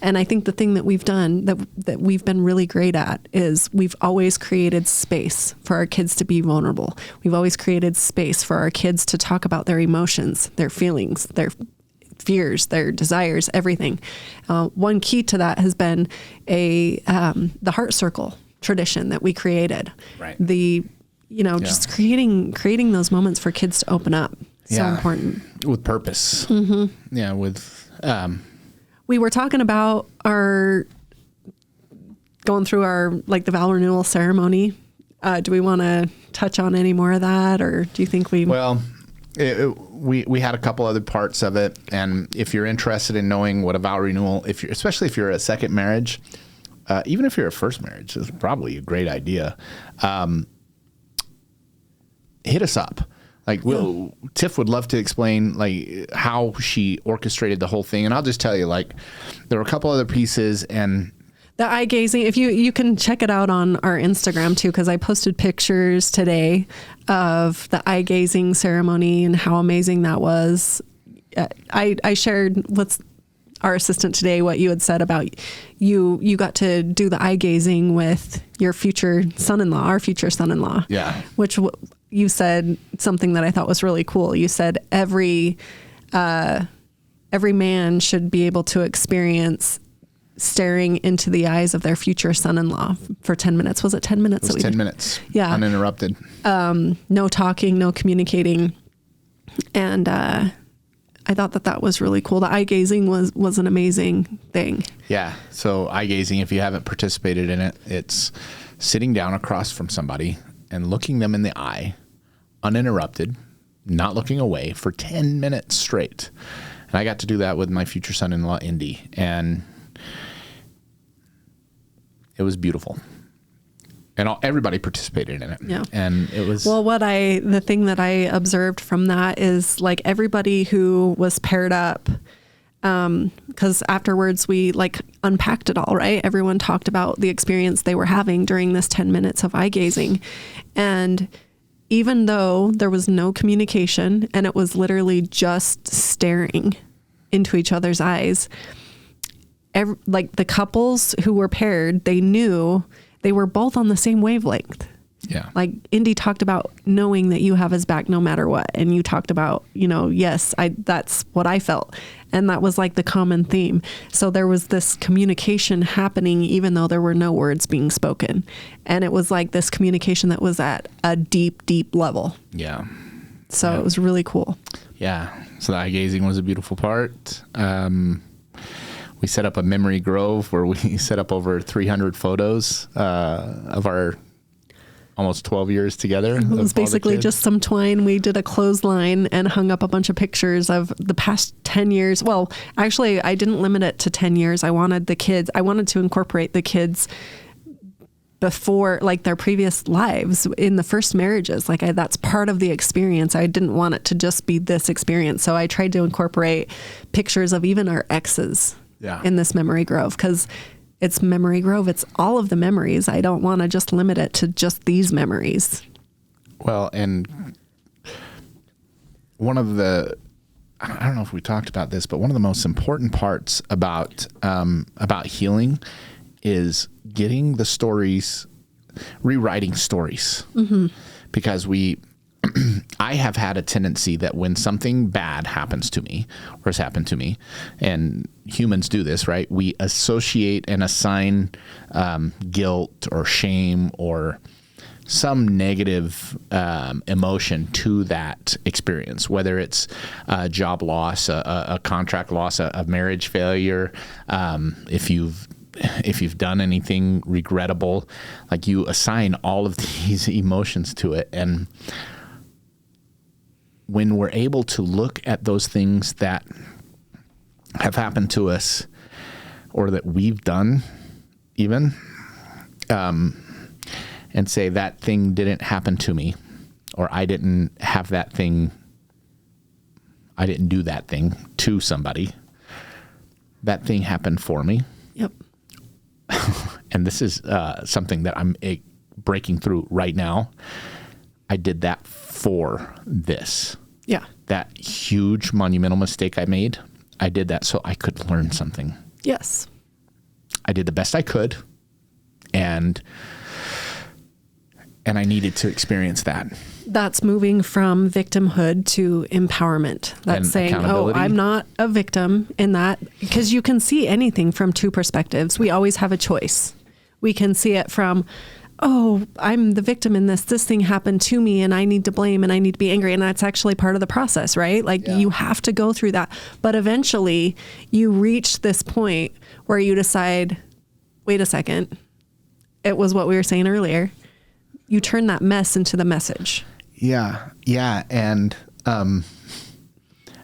And I think the thing that we've done that we've been really great at is we've always created space for our kids to be vulnerable. We've always created space for our kids to talk about their emotions, their feelings, their fears, their desires, everything. One key to that has been the heart circle tradition that we created.
Right.
Just creating those moments for kids to open up. So important.
With purpose. Mm-hmm. Yeah.
We were talking about going through the vow renewal ceremony. Do we want to touch on any more of that, or do you think we?
Well, we had a couple other parts of it, and if you're interested in knowing what a vow renewal, especially if you're a second marriage, even if you're a first marriage, it's probably a great idea. Hit us up. Tiff would love to explain how she orchestrated the whole thing. And I'll just tell you, there were a couple other pieces, and
the eye gazing, if you can check it out on our Instagram too, because I posted pictures today of the eye gazing ceremony and how amazing that was. I shared with our assistant today what you had said about you got to do the eye gazing with your future son-in-law, our future son-in-law.
Yeah.
Which you said something that I thought was really cool. You said every man should be able to experience staring into the eyes of their future son-in-law for 10 minutes. Was it 10 minutes?
It was 10 minutes.
Yeah.
Uninterrupted.
No talking, no communicating. And I thought that was really cool. The eye gazing was an amazing thing.
Yeah. So eye gazing, if you haven't participated in it, it's sitting down across from somebody and looking them in the eye, uninterrupted, not looking away, for 10 minutes straight. And I got to do that with my future son-in-law, Indy, and it was beautiful. everybody participated in it.
Yeah.
And it was,
well, the thing that I observed from that is like everybody who was paired up, because afterwards we like unpacked it all, right? Everyone talked about the experience they were having during this 10 minutes of eye gazing. And even though there was no communication and it was literally just staring into each other's eyes, like the couples who were paired, they knew they were both on the same wavelength.
Yeah.
Like Indy talked about knowing that you have his back no matter what. And you talked about, yes, that's what I felt. And that was like the common theme. So there was this communication happening, even though there were no words being spoken. And it was like this communication that was at a deep, deep level.
Yeah.
So it was really cool.
Yeah. So the eye gazing was a beautiful part. We set up a memory grove where we set up over 300 photos of our almost 12 years together.
It was basically just some twine. We did a clothesline and hung up a bunch of pictures of the past 10 years. Well, actually, I didn't limit it to 10 years. I wanted to incorporate the kids before, like their previous lives in the first marriages. Like that's part of the experience. I didn't want it to just be this experience. So I tried to incorporate pictures of even our exes in this memory grove, because it's memory grove. It's all of the memories. I don't want to just limit it to just these memories.
Well, and one of the, I don't know if we talked about this, but one of the most important parts about healing is getting the stories, rewriting stories. Mm-hmm. Because I have had a tendency that when something bad happens to me or has happened to me, and humans do this, right? We associate and assign guilt or shame or some negative emotion to that experience, whether it's a job loss, a contract loss, a marriage failure, if you've done anything regrettable, like you assign all of these emotions to it. And when we're able to look at those things that have happened to us or that we've done even, and say that thing didn't happen to me, or I didn't have that thing, I didn't do that thing to somebody, that thing happened for me.
Yep.
And this is something that I'm breaking through right now. I did that for this.
Yeah.
That huge monumental mistake I made, I did that so I could learn something.
Yes.
I did the best I could, and I needed to experience that.
That's moving from victimhood to empowerment. That's
and
saying, oh, I'm not a victim in that, because you can see anything from two perspectives. We always have a choice. We can see it from, oh, I'm the victim in this. This thing happened to me and I need to blame and I need to be angry. And that's actually part of the process, right? Like you have to go through that. But eventually you reach this point where you decide, wait a second, it was what we were saying earlier. You turn that mess into the message. Yeah.
Yeah. And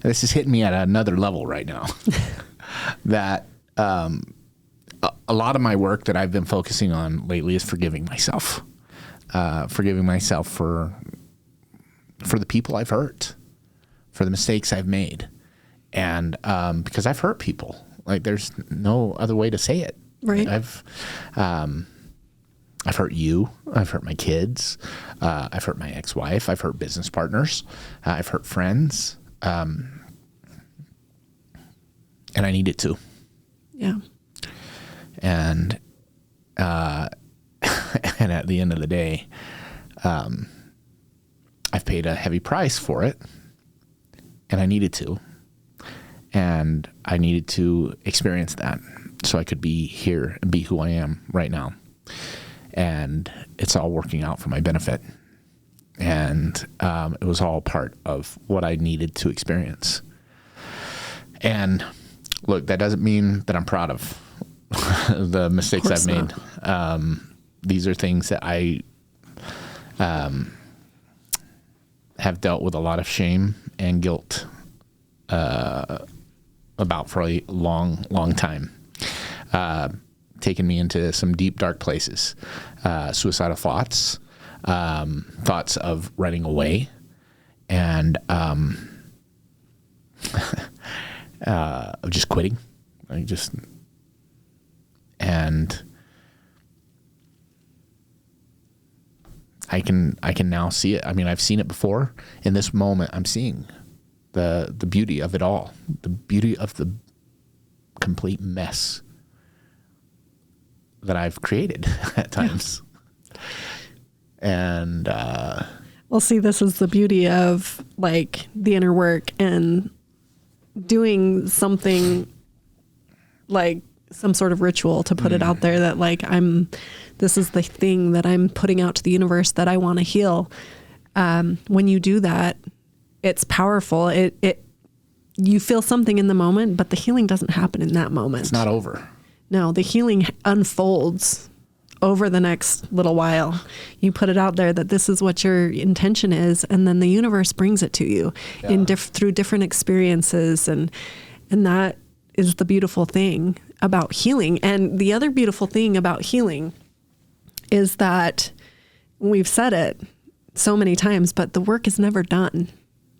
this is hitting me at another level right now. That a lot of my work that I've been focusing on lately is forgiving myself. Forgiving myself for the people I've hurt, for the mistakes I've made. And because I've hurt people. Like there's no other way to say it.
Right.
I've hurt you. I've hurt my kids. I've hurt my ex-wife. I've hurt business partners. I've hurt friends. And I needed to.
Yeah.
And and at the end of the day, I've paid a heavy price for it, and I needed to. And I needed to experience that so I could be here and be who I am right now. And it's all working out for my benefit. And it was all part of what I needed to experience. And look, that doesn't mean that I'm proud of the mistakes I've made. These are things that I have dealt with a lot of shame and guilt about for a long, long time. taken me into some deep, dark places. Suicidal thoughts, thoughts of running away, and of just quitting. And I can now see it. I mean, I've seen it before. In this moment, I'm seeing the beauty of it all, the beauty of the complete mess that I've created at times. And
well, see, this is the beauty of like the inner work and doing something like some sort of ritual to put it out there that like this is the thing that I'm putting out to the universe that I want to heal. When you do that, it's powerful. You feel something in the moment, but the healing doesn't happen in that moment.
It's not over.
No, the healing unfolds over the next little while. You put it out there that this is what your intention is, and then the universe brings it to you through different experiences, and that is the beautiful thing about healing. And the other beautiful thing about healing is that we've said it so many times, but the work is never done.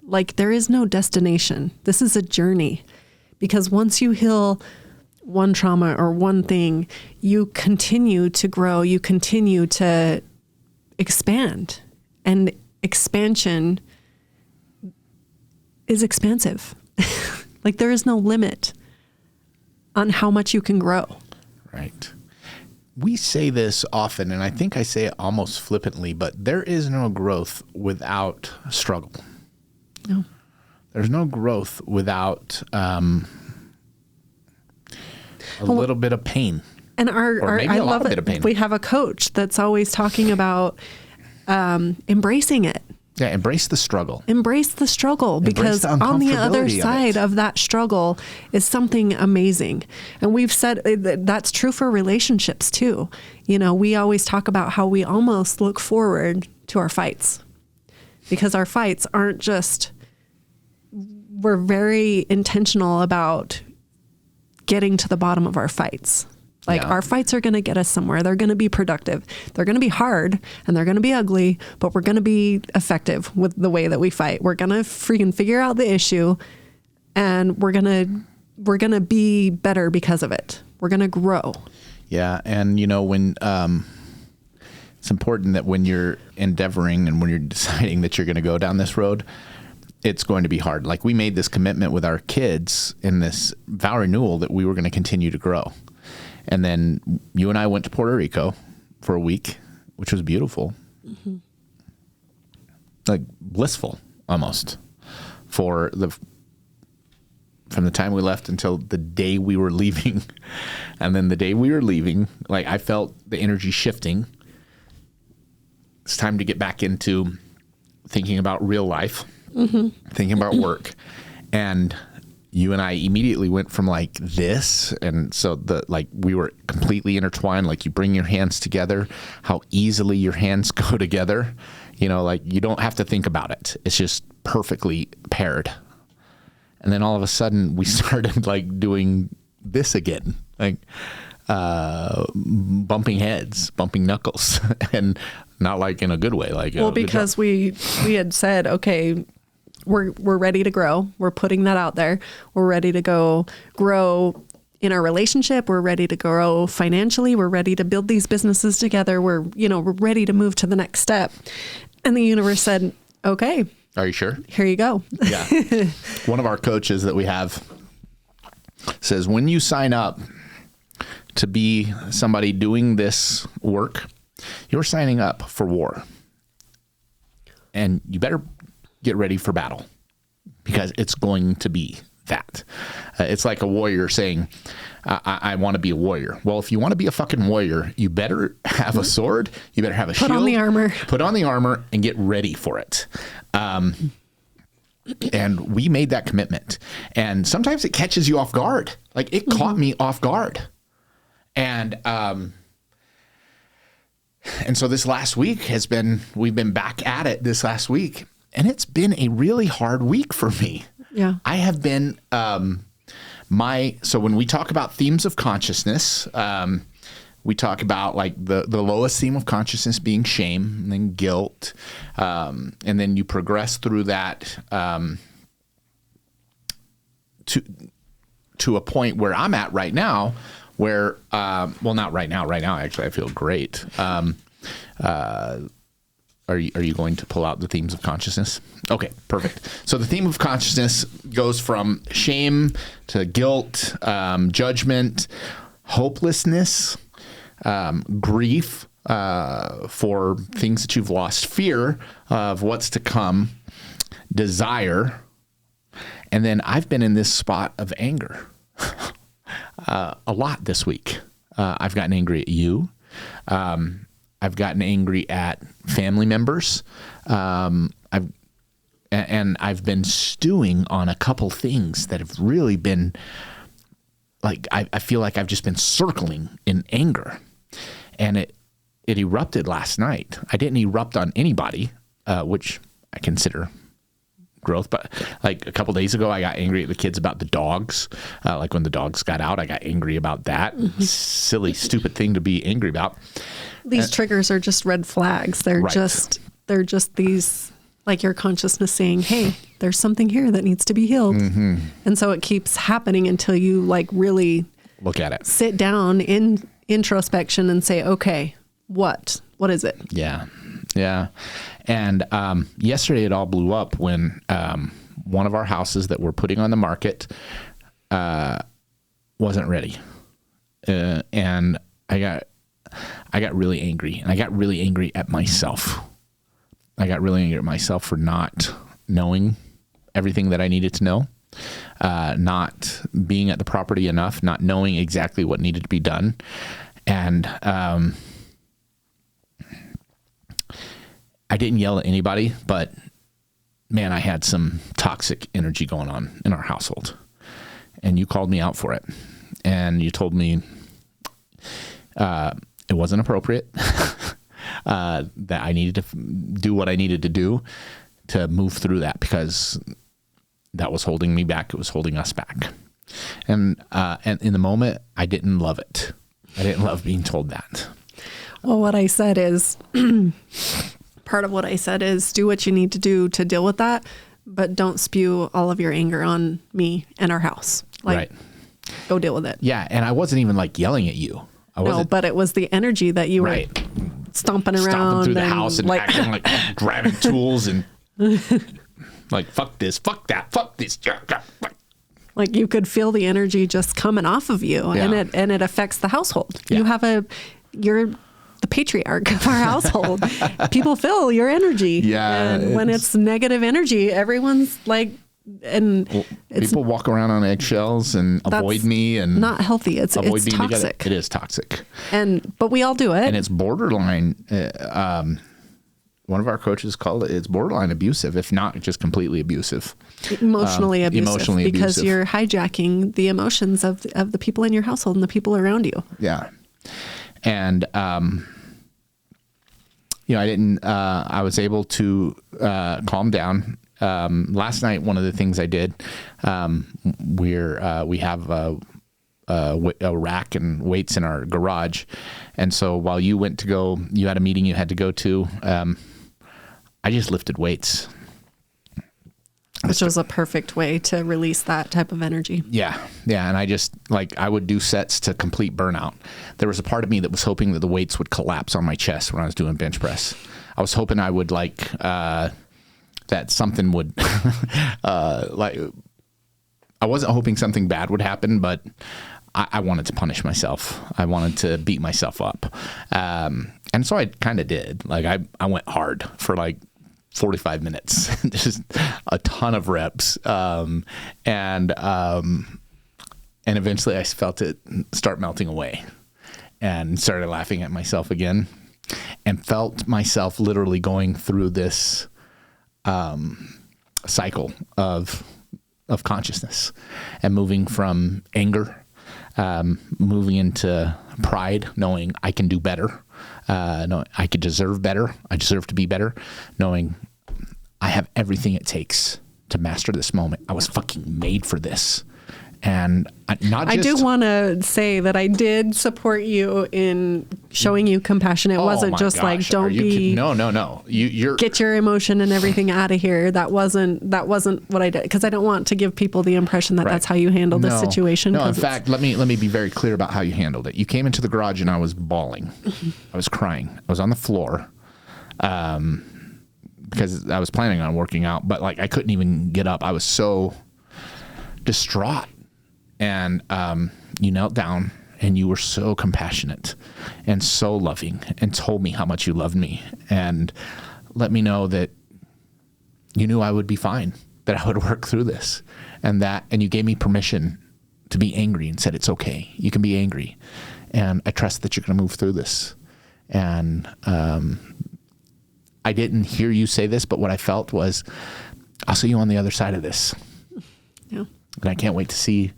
Like, there is no destination. This is a journey, because once you heal one trauma or one thing, you continue to grow, you continue to expand, and expansion is expansive. Like, there is no limit on how much you can grow.
Right. We say this often, and I think I say it almost flippantly, but there is no growth without struggle.
No.
There's no growth without a little bit of pain.
And I love it. We have a coach that's always talking about embracing it.
Yeah, embrace the struggle.
Embrace the struggle, because on the other side of that struggle is something amazing. And we've said that's true for relationships too. You know, we always talk about how we almost look forward to our fights, because our fights aren't just, we're very intentional about getting to the bottom of our fights. Like, our fights are going to get us somewhere. They're going to be productive. They're going to be hard and they're going to be ugly, but we're going to be effective with the way that we fight. We're going to freaking figure out the issue, and we're going to be better because of it. We're going to grow.
Yeah. And you know, when, it's important that when you're endeavoring and when you're deciding that you're going to go down this road, it's going to be hard. Like, we made this commitment with our kids in this vow renewal that we were going to continue to grow. And then you and I went to Puerto Rico for a week, which was beautiful. Mm-hmm. Like, blissful almost, from the time we left until the day we were leaving. And then the day we were leaving, like, I felt the energy shifting. It's time to get back into thinking about real life, thinking about work. And you and I immediately went from like this. And so we were completely intertwined. Like, you bring your hands together, how easily your hands go together. You know, like, you don't have to think about it. It's just perfectly paired. And then all of a sudden we started like doing this again, like bumping heads, bumping knuckles, and not like in a good way. Like,
well, because we had said, okay, we're ready to grow. We're putting that out there. We're ready to grow in our relationship. We're ready to grow financially. We're ready to build these businesses together. We're ready to move to the next step. And the universe said, okay.
Are you sure?
Here you go.
Yeah. One of our coaches that we have says, when you sign up to be somebody doing this work, you're signing up for war. And you better get ready for battle, because it's going to be that. It's like a warrior saying, I want to be a warrior. Well, if you want to be a fucking warrior, you better have a sword. You better have a shield.
Put on the armor.
Put on the armor and get ready for it. And we made that commitment. And sometimes it catches you off guard. Like, it caught me off guard. And so this last week we've been back at it this last week. And it's been a really hard week for me.
Yeah.
I have been, so when we talk about themes of consciousness, we talk about like the lowest theme of consciousness being shame, and then guilt. And then you progress through that to a point where I'm at right now, where, well, not right now. Right now, actually, I feel great. Are you going to pull out the themes of consciousness? Okay, perfect. So the theme of consciousness goes from shame to guilt, judgment, hopelessness, grief for things that you've lost, fear of what's to come, desire, and then I've been in this spot of anger a lot this week. I've gotten angry at you. I've gotten angry at family members. I've been stewing on a couple things that have really been like, I feel like I've just been circling in anger, and it erupted last night. I didn't erupt on anybody, which I consider growth, but like a couple days ago, I got angry at the kids about the dogs. Like when the dogs got out, I got angry about that. Silly, stupid thing to be angry about.
These triggers are just red flags. They're just these, like your consciousness saying, hey, there's something here that needs to be healed. And so it keeps happening until you like really
look at it,
sit down in introspection and say, okay, what is it?
Yeah. And yesterday it all blew up when one of our houses that we're putting on the market wasn't ready. And I got really angry, and I got really angry at myself. I got really angry at myself for not knowing everything that I needed to know, not being at the property enough, not knowing exactly what needed to be done. And I didn't yell at anybody, but man, I had some toxic energy going on in our household, and you called me out for it, and you told me it wasn't appropriate, that I needed to do what I needed to do to move through that, because that was holding me back. It was holding us back. And in the moment, I didn't love it. I didn't love being told that.
Well, what I said is, part of what I said is do what you need to do to deal with that, but don't spew all of your anger on me and our house. Like, go deal with it.
Yeah. And I wasn't even like yelling at you.
No, but it was the energy that you were stomping around
through the house and like, acting like grabbing tools and like, fuck this, fuck that, fuck this.
Like you could feel the energy just coming off of you, and it affects the household. Yeah. You're the patriarch of our household. People feel your energy.
Yeah.
And when it's negative energy, everyone's like,
people walk around on eggshells and avoid me, and
not healthy. It's toxic.
Together. It is toxic.
But we all do it.
And it's borderline. One of our coaches called it's borderline abusive, if not just completely abusive.
Emotionally abusive.
Emotionally
because
abusive.
you're hijacking the emotions of the people in your household and the people around you.
Yeah. And, I was able to calm down. Last night, one of the things I did, we have a rack and weights in our garage. And so while you went to go, you had a meeting you had to go to, I just lifted weights.
Which was a perfect way to release that type of energy.
Yeah. Yeah. And I just I would do sets to complete burnout. There was a part of me that was hoping that the weights would collapse on my chest when I was doing bench press. I was hoping I would that something would I wasn't hoping something bad would happen, but I wanted to punish myself. I wanted to beat myself up. And so I kind of did. I went hard for 45 minutes, just a ton of reps. And eventually I felt it start melting away and started laughing at myself again, and felt myself literally going through this cycle of consciousness, and moving from anger, moving into pride, knowing I can do better, knowing I could deserve better, I deserve to be better, knowing I have everything it takes to master this moment. I was fucking made for this. And
I do want to say that I did support you in showing you compassion. It wasn't just like, don't be,
no. You're
get your emotion and everything out of here. That wasn't what I did. Because I don't want to give people the impression that that's how you handle this situation.
No, in fact, let me be very clear about how you handled it. You came into the garage and I was bawling. I was crying. I was on the floor. Because I was planning on working out, but like I couldn't even get up. I was so distraught. And you knelt down and you were so compassionate and so loving and told me how much you loved me and let me know that you knew I would be fine, that I would work through this and you gave me permission to be angry and said, it's okay. You can be angry. And I trust that you're going to move through this. And I didn't hear you say this, but what I felt was, I'll see you on the other side of this.
Yeah.
And I can't wait to see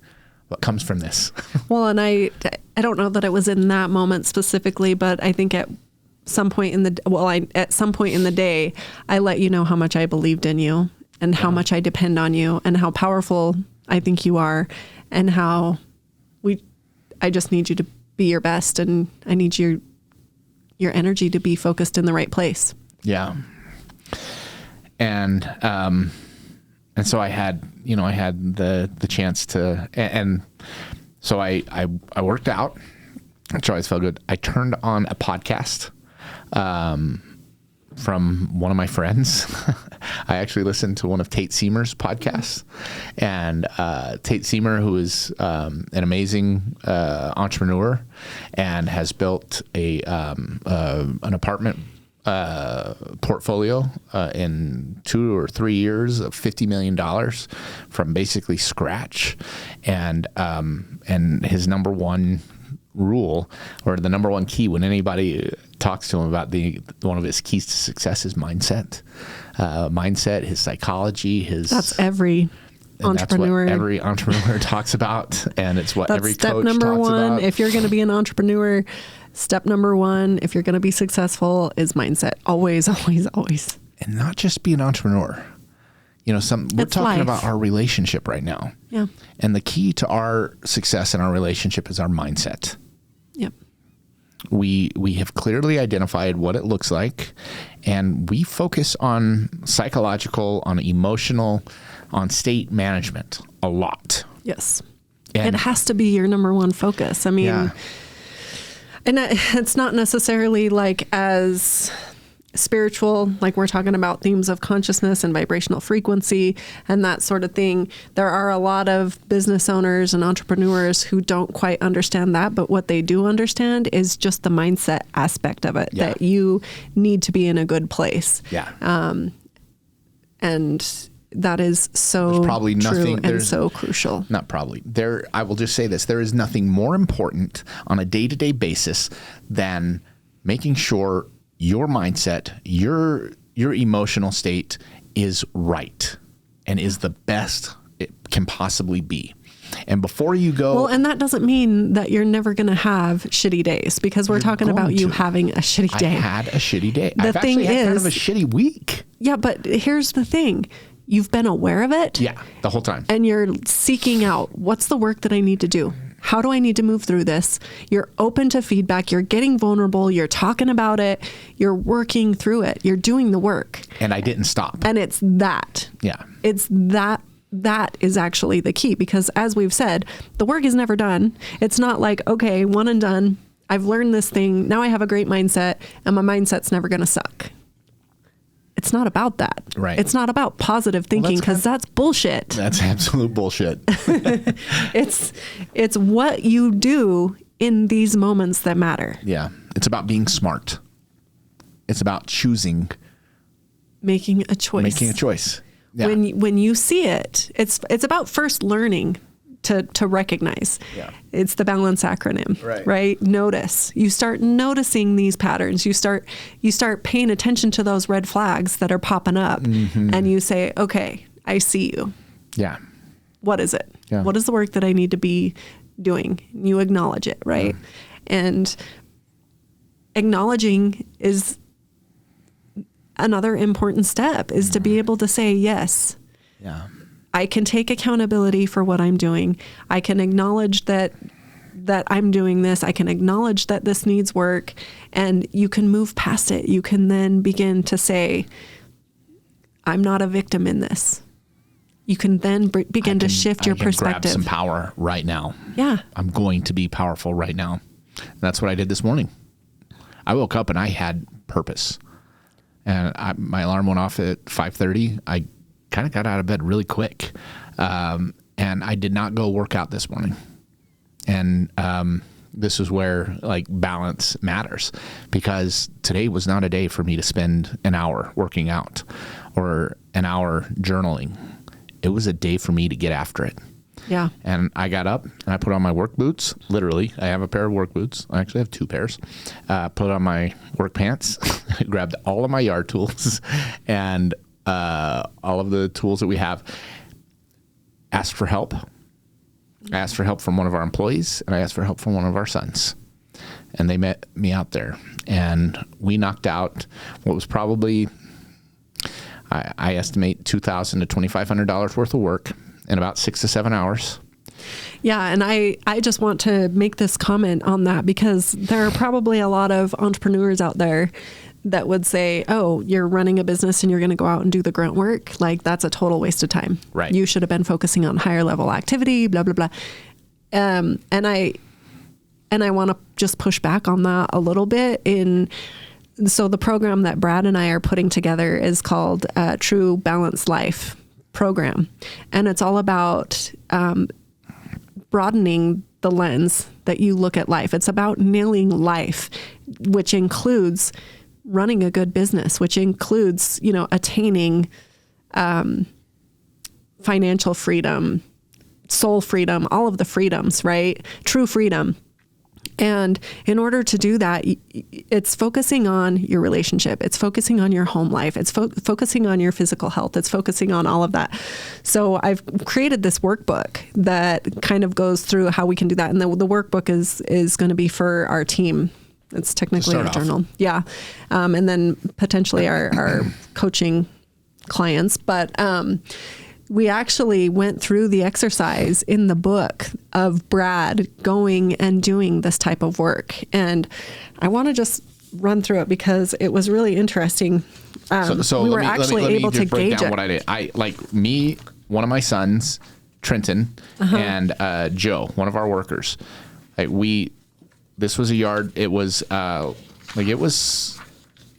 what comes from this.
Well, and I don't know that it was in that moment specifically, but I think at some point in the day, I let you know how much I believed in you and how much I depend on you and how powerful I think you are and how I just need you to be your best and I need your energy to be focused in the right place.
Yeah. And so I had the chance to, and so I worked out, which always felt good. I turned on a podcast, from one of my friends. I actually listened to one of Tate Seamer's podcasts, and Tate Seamer, who is an amazing entrepreneur and has built an apartment portfolio in 2 or 3 years of $50 million from basically scratch, and his number one rule, or the number one key when anybody talks to him about one of his keys to success is mindset, his psychology, that's
every entrepreneur.
That's what every entrepreneur talks about, and it's what every
step
coach
number
talks
one
about.
If you're going to be an entrepreneur, step number one, if you're going to be successful, is mindset. Always, always, always.
And not just be an entrepreneur. We're talking
life.
about our relationship right now.
Yeah.
And the key to our success in our relationship is our mindset.
Yep.
We have clearly identified what it looks like, and we focus on psychological, on emotional, on state management a lot.
Yes.
And
it has to be your number one focus. I mean,
yeah.
And it's not necessarily like as spiritual, like we're talking about themes of consciousness and vibrational frequency and that sort of thing. There are a lot of business owners and entrepreneurs who don't quite understand that, but what they do understand is just the mindset aspect of it, that you need to be in a good place.
Yeah.
And that is so
probably
true and so crucial.
Not probably. I will just say this. There is nothing more important on a day-to-day basis than making sure your mindset, your emotional state is right and is the best it can possibly be. And before you go...
Well, and that doesn't mean that you're never going to have shitty days, because we're talking about you having a shitty day.
I had a shitty day.
I've actually had
kind of a shitty week.
Yeah, but here's the thing. You've been aware of it.
Yeah, the whole time.
And you're seeking out, what's the work that I need to do? How do I need to move through this? You're open to feedback. You're getting vulnerable. You're talking about it. You're working through it. You're doing the work.
And I didn't stop.
And it's that.
Yeah.
It's that. That is actually the key, because as we've said, the work is never done. It's not like, okay, one and done. I've learned this thing. Now I have a great mindset and my mindset's never going to suck. It's not about that.
Right.
It's not about positive thinking, because that's bullshit.
That's absolute bullshit.
It's what you do in these moments that matter.
Yeah. It's about being smart. It's about choosing.
Making a choice. Yeah. When you see it, it's about first learning to recognize.
Yeah.
It's the BALANCE acronym, right? Notice. You start noticing these patterns. You start paying attention to those red flags that are popping up, and you say, okay, I see you.
Yeah.
What is it?
Yeah.
What is the work that I need to be doing? You acknowledge it, right? Yeah. And acknowledging is another important step, is to be able to say yes.
Yeah.
I can take accountability for what I'm doing. I can acknowledge that I'm doing this. I can acknowledge that this needs work, and you can move past it. You can then begin to say, I'm not a victim in this. You can then begin to shift your perspective.
Grab some power right now.
Yeah.
I'm going to be powerful right now. And that's what I did this morning. I woke up and I had purpose. And my alarm went off at 5:30. I kind of got out of bed really quick. And I did not go work out this morning. And this is where like balance matters, because today was not a day for me to spend an hour working out or an hour journaling. It was a day for me to get after it.
Yeah.
And I got up and I put on my work boots. Literally, I have a pair of work boots. I actually have two pairs. Put on my work pants, grabbed all of my yard tools and all of the tools that we have. Asked for help. I asked for help from one of our employees, and I asked for help from one of our sons. And they met me out there. And we knocked out what was probably, I estimate, $2,000 to $2,500 worth of work in about 6 to 7 hours.
Yeah. And I just want to make this comment on that, because there are probably a lot of entrepreneurs out there that would say, oh, you're running a business and you're going to go out and do the grunt work. Like, that's a total waste of time.
Right.
You should have been focusing on higher level activity, blah, blah, blah. And I want to just push back on that a little bit. So the program that Brad and I are putting together is called True Balanced Life Program. And it's all about broadening the lens that you look at life. It's about nailing life, which includes running a good business, which includes, attaining financial freedom, soul freedom, all of the freedoms, right? True freedom. And in order to do that, it's focusing on your relationship. It's focusing on your home life. It's focusing on your physical health. It's focusing on all of that. So I've created this workbook that kind of goes through how we can do that. And the workbook is going to be for our team. It's technically a journal. Yeah. And then potentially our coaching clients. But we actually went through the exercise in the book of Brad going and doing this type of work. And I want to just run through it because it was really interesting.
So
we were actually able to gauge it.
What I did. One of my sons, Trenton, and Joe, one of our workers, this was a yard. It was it was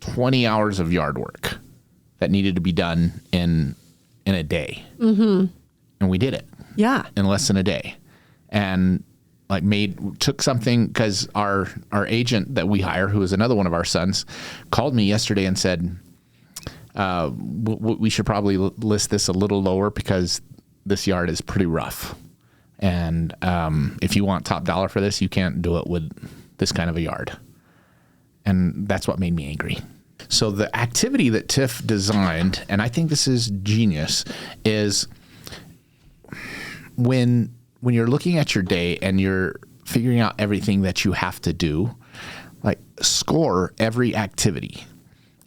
20 hours of yard work that needed to be done in a day. Mm-hmm. And we did it. Yeah. In less than a day. And took something, because our agent that we hire, who is another one of our sons, called me yesterday and said, we should probably list this a little lower because this yard is pretty rough. And if you want top dollar for this, you can't do it with this kind of a yard. And that's what made me angry. So the activity that Tiff designed, and I think this is genius, is when you're looking at your day and you're figuring out everything that you have to do, score every activity.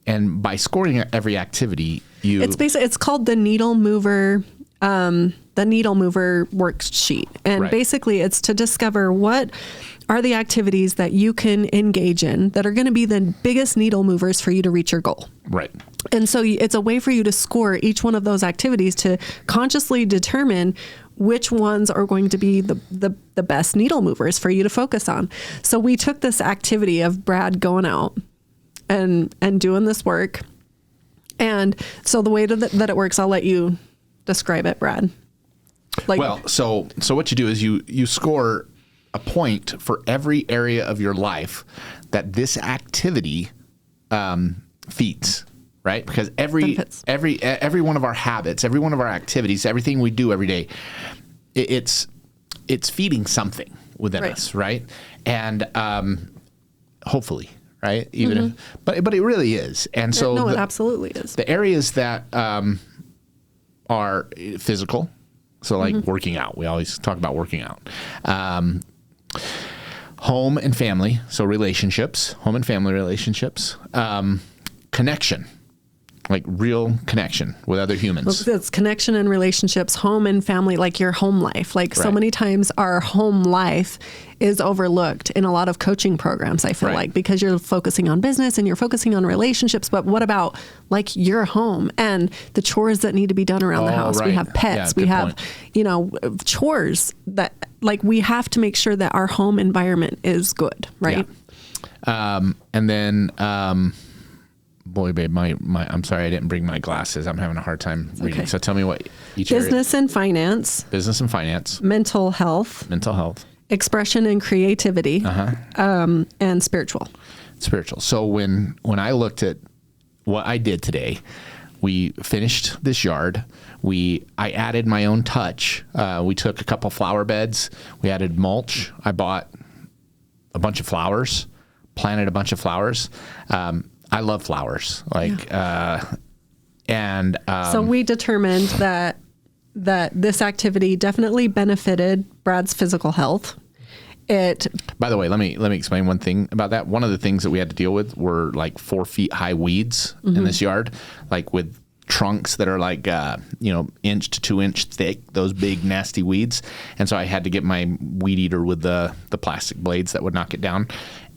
And by scoring every activity, it's called the needle mover. The needle mover worksheet. And basically it's to discover what are the activities that you can engage in that are going to be the biggest needle movers for you to reach your goal. Right. And so it's a way for you to score each one of those activities to consciously determine which ones are going to be the best needle movers for you to focus on. So we took this activity of Brad going out and doing this work. And so the way that it works, I'll let you describe it, Brad. So what you do is you score a point for every area of your life that this activity feeds, right? Because every one of our habits, every one of our activities, everything we do every day, it's feeding something within us, right? And hopefully, right? Even if, but it really is. And so
it absolutely is.
The areas that are physical, so working out. We always talk about working out. Home and family, so relationships, home and family relationships. Connection. like real connection with other humans.
It's connection and relationships, home and family, like your home life. Like so many times our home life is overlooked in a lot of coaching programs, I feel like, because you're focusing on business and you're focusing on relationships. But what about like your home and the chores that need to be done around the house? We have pets, we have, chores that like we have to make sure that our home environment is good, right?
Yeah. And then, boy, babe, I'm sorry I didn't bring my glasses. I'm having a hard time reading. Okay. So tell me what each
business and finance.
Business and finance.
Mental health. Expression and creativity. And spiritual.
So when I looked at what I did today, we finished this yard. I added my own touch. We took a couple flower beds. We added mulch. I bought a bunch of flowers, planted a bunch of flowers. I love flowers. So we determined that this activity definitely benefited Brad's physical health. By the way, let me explain one thing about that. One of the things that we had to deal with were like 4 feet high weeds in this yard, like with trunks that are like, 1 to 2 inch thick, those big nasty weeds. And so I had to get my weed eater with the plastic blades that would knock it down.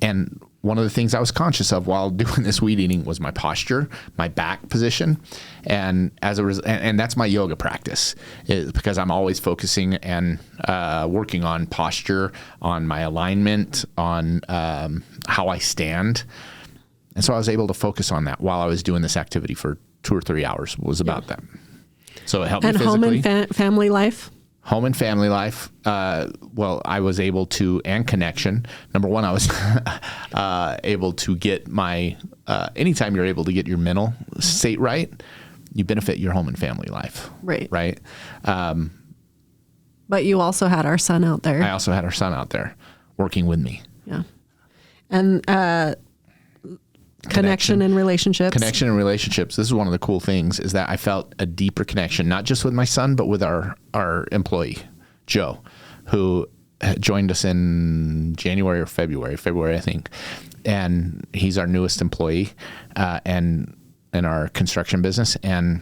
And one of the things I was conscious of while doing this weed eating was my posture, my back position. And and that's my yoga practice, is because I'm always focusing and working on posture, on my alignment, on how I stand. And so I was able to focus on that while I was doing this activity for 2 or 3 hours. Was about that. So it helped me physically. And home and family life? Home and family life. I was able to, and connection. Number one, I was able to get my, anytime you're able to get your mental state right, you benefit your home and family life. Right. But you also had our son out there. I also had our son out there working with me. Yeah. And, Connection and relationships. This is one of the cool things, is that I felt a deeper connection, not just with my son, but with our employee, Joe, who joined us in January or February, I think. And he's our newest employee and in our construction business. And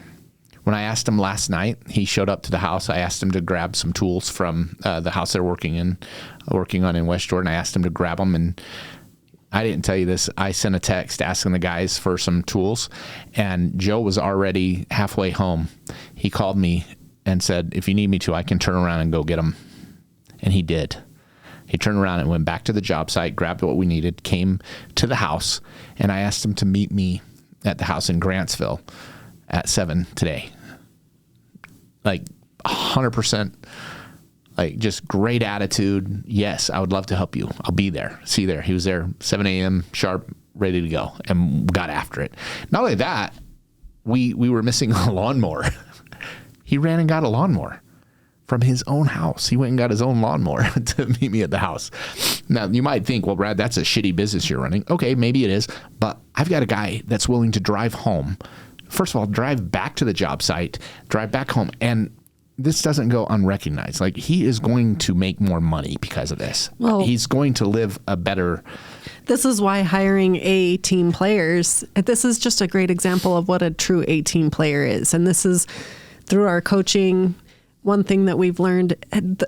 when I asked him last night, he showed up to the house. I asked him to grab some tools from the house they're working on in West Jordan. I asked him to grab them, and I didn't tell you this. I sent a text asking the guys for some tools, and Joe was already halfway home. He called me and said, if you need me to, I can turn around and go get them. And he did. He turned around and went back to the job site, grabbed what we needed, came to the house, and I asked him to meet me at the house in Grantsville at 7 today. Like 100%. Like, just great attitude. Yes, I would love to help you. I'll be there. See you there. He was there 7 a.m. sharp, ready to go, and got after it. Not only that, we were missing a lawnmower. He ran and got a lawnmower from his own house. He went and got his own lawnmower to meet me at the house. Now, you might think, well, Brad, that's a shitty business you're running. Okay, maybe it is, but I've got a guy that's willing to drive home. First of all, drive back to the job site, drive back home, and this doesn't go unrecognized. Like, he is going to make more money because of this. Well, he's going to live a better. This is why hiring A-team players, this is just a great example of what a true A-team player is. And this is through our coaching. One thing that we've learned,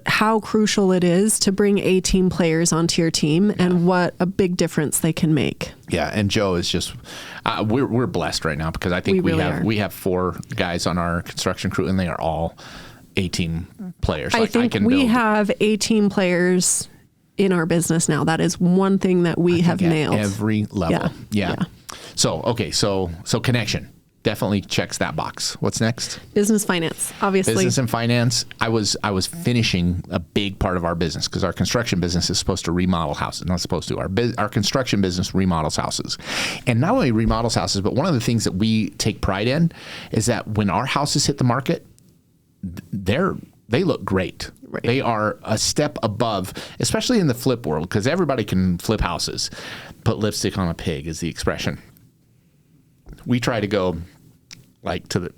how crucial it is to bring A-team players onto your team, and what a big difference they can make. Yeah. And Joe is just, we're blessed right now, because I think we have 4 guys on our construction crew, and they are all A-team players. I think we have A-team players in our business now. That is one thing that we have nailed. Every level. Yeah. So, okay. So connection definitely checks that box. What's next? Business finance, obviously. Business and finance. I was finishing a big part of our business, because our construction business is supposed to remodel houses. Not supposed to. Our construction business remodels houses. And not only remodels houses, but one of the things that we take pride in is that when our houses hit the market, they look great. Right. They are a step above, especially in the flip world, because everybody can flip houses. Put lipstick on a pig is the expression. We try to go like to the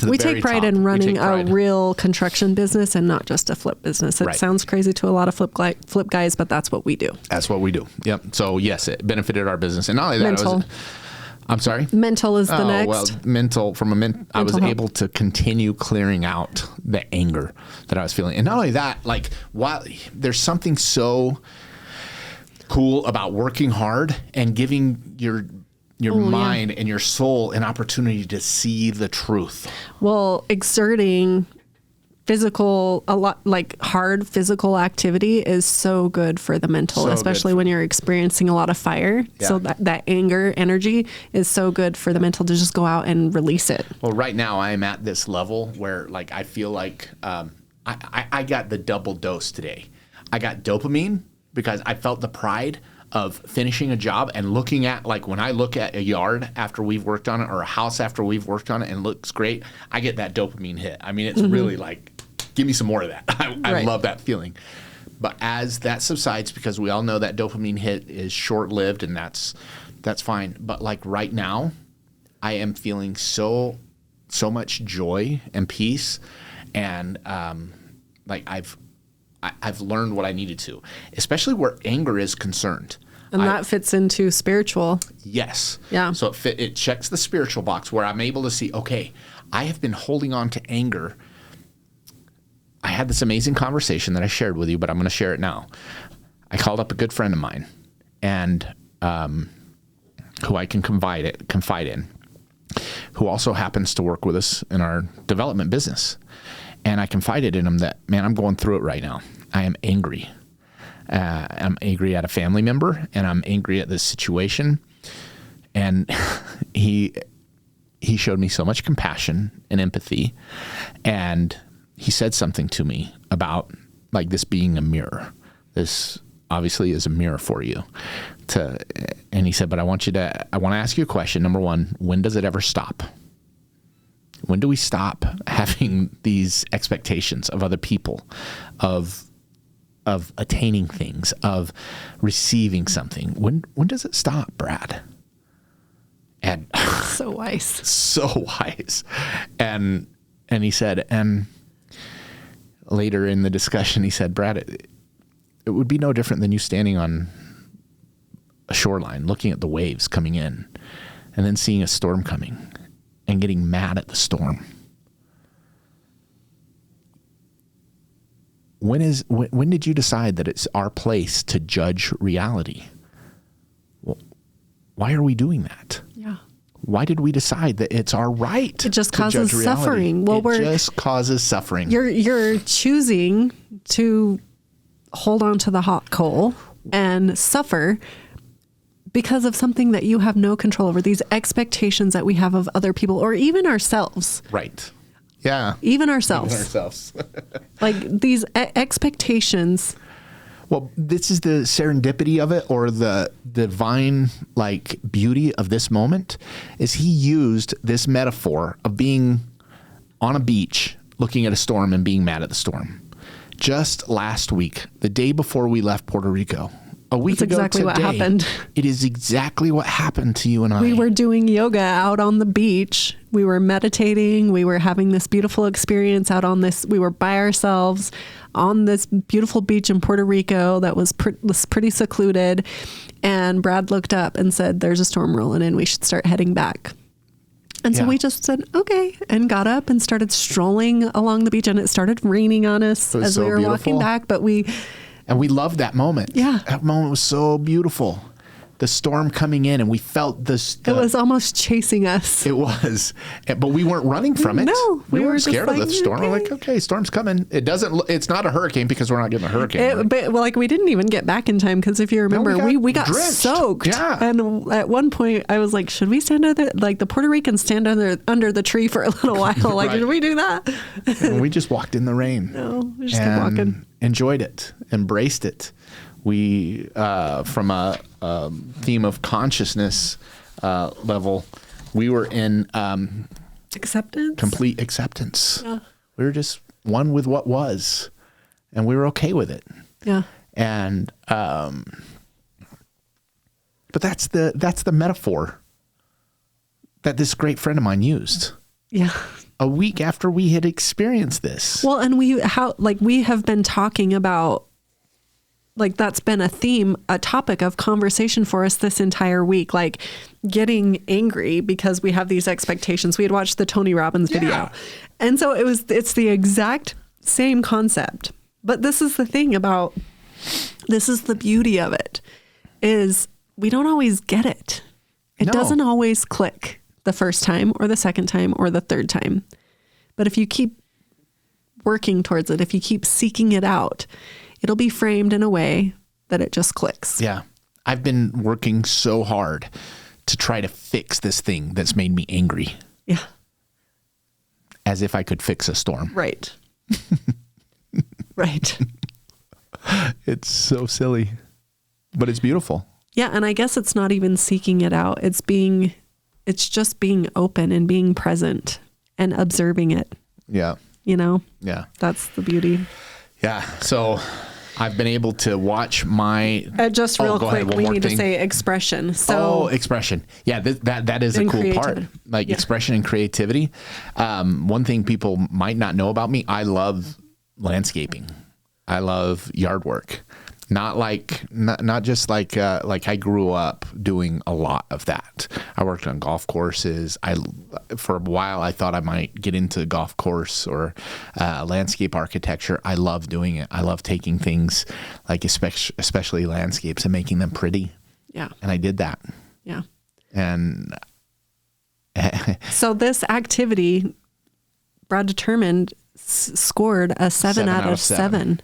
we take pride in running a real construction business and not just a flip business. It sounds crazy to a lot of flip guys, but that's what we do. That's what we do. Yep. So yes, it benefited our business, and not only that, I'm sorry?
Mental is the next.
Well, mental, I was
health.
able to continue clearing out the anger that I was feeling. And not only that, like, while there's something so cool about working hard and giving your mind and your soul an opportunity to see the truth.
Well, exerting hard physical activity is so good for the mental, especially when you're experiencing a lot of fire. Yeah. So that anger energy is so good for the mental to just go out and release it.
Well, right now I'm at this level where like I feel like I got the double dose today. I got dopamine because I felt the pride of finishing a job and looking at, like, when I look at a yard after we've worked on it or a house after we've worked on it and it looks great, I get that dopamine hit. I mean, it's really like, give me some more of that. I love that feeling. But as that subsides, because we all know that dopamine hit is short-lived and that's fine. But like right now, I am feeling so much joy and peace. And like I've learned what I needed to, especially where anger is concerned.
And that fits into spiritual.
Yes.
Yeah.
So it checks the spiritual box where I'm able to see, okay, I have been holding on to anger. I had this amazing conversation that I shared with you, but I'm going to share it now. I called up a good friend of mine and who I can confide in, who also happens to work with us in our development business. And I confided in him that, man, I'm going through it right now. I am angry. I'm angry at a family member, and I'm angry at this situation. And he showed me so much compassion and empathy. And he said something to me about like this being a mirror. This obviously is a mirror for you. And he said, but I want to ask you a question. Number one, when does it ever stop? When do we stop having these expectations of other people, of attaining things, of receiving something? When does it stop, Brad? And
so wise.
So wise. And he said, and later in the discussion, he said, Brad, it would be no different than you standing on a shoreline, looking at the waves coming in, and then seeing a storm coming and getting mad at the storm. When did you decide that it's our place to judge reality? Well, why are we doing that?
Yeah.
Why did we decide that it's our right?
It just causes suffering.
Well, it just causes suffering.
You're choosing to hold on to the hot coal and suffer because of something that you have no control over, these expectations that we have of other people or even ourselves.
Right. Yeah.
Even ourselves. Like these expectations.
Well, this is the serendipity of it, or the divine like beauty of this moment, is he used this metaphor of being on a beach, looking at a storm and being mad at the storm. Just last week, the day before we left Puerto Rico, a week ago
exactly
today,
what happened.
It is exactly what happened to you and I.
We were doing yoga out on the beach. We were meditating. We were having this beautiful experience out on this. We were by ourselves on this beautiful beach in Puerto Rico that was pretty secluded. And Brad looked up and said, there's a storm rolling in. We should start heading back. And so we just said, okay, and got up and started strolling along the beach. And it started raining on us as we were walking back.
And we loved that moment.
Yeah.
That moment was so beautiful. The storm coming in, and we felt this.
It was almost chasing us.
It was. But we weren't running from it.
No.
We weren't scared of the storm. We're like, okay, storm's coming. It's not a hurricane because we're not getting a hurricane.
But like we didn't even get back in time because if you remember, we got soaked.
Yeah.
And at one point I was like, should we stand under, like the Puerto Ricans stand under the tree for a little while? Like, should we do that?
And we just walked in the rain.
No, we just kept walking.
Enjoyed it, embraced it. We, from a theme of consciousness level, we were in
acceptance,
complete acceptance.
Yeah.
We were just one with what was, and we were okay with it.
Yeah.
And but that's the metaphor that this great friend of mine used.
Yeah.
A week after we had experienced this.
Well, and we have been talking about like that's been a topic of conversation for us this entire week, like getting angry because we have these expectations. We had watched the Tony Robbins video. And so it's the exact same concept. But this is the thing this is the beauty of it, is we don't always get it. It doesn't always click the first time or the second time or the third time. But if you keep working towards it, if you keep seeking it out, it'll be framed in a way that it just clicks.
Yeah. I've been working so hard to try to fix this thing that's made me angry.
Yeah.
As if I could fix a storm.
Right. Right.
It's so silly, but it's beautiful.
Yeah. And I guess it's not even seeking it out. It's just being open and being present and observing it.
Yeah.
You know?
Yeah.
That's the beauty.
Yeah. So I've been able to watch my...
just real quick, we need to say expression. So
expression. Yeah, that is a cool part. Like expression and creativity. One thing people might not know about me, I love landscaping. I love yard work. Not just like I grew up doing a lot of that. I worked on golf courses. For a while I thought I might get into golf course or landscape architecture. I love doing it. I love taking things like especially landscapes and making them pretty.
Yeah.
And I did that.
Yeah.
And
so this activity, Brad determined, scored a 7 out of 7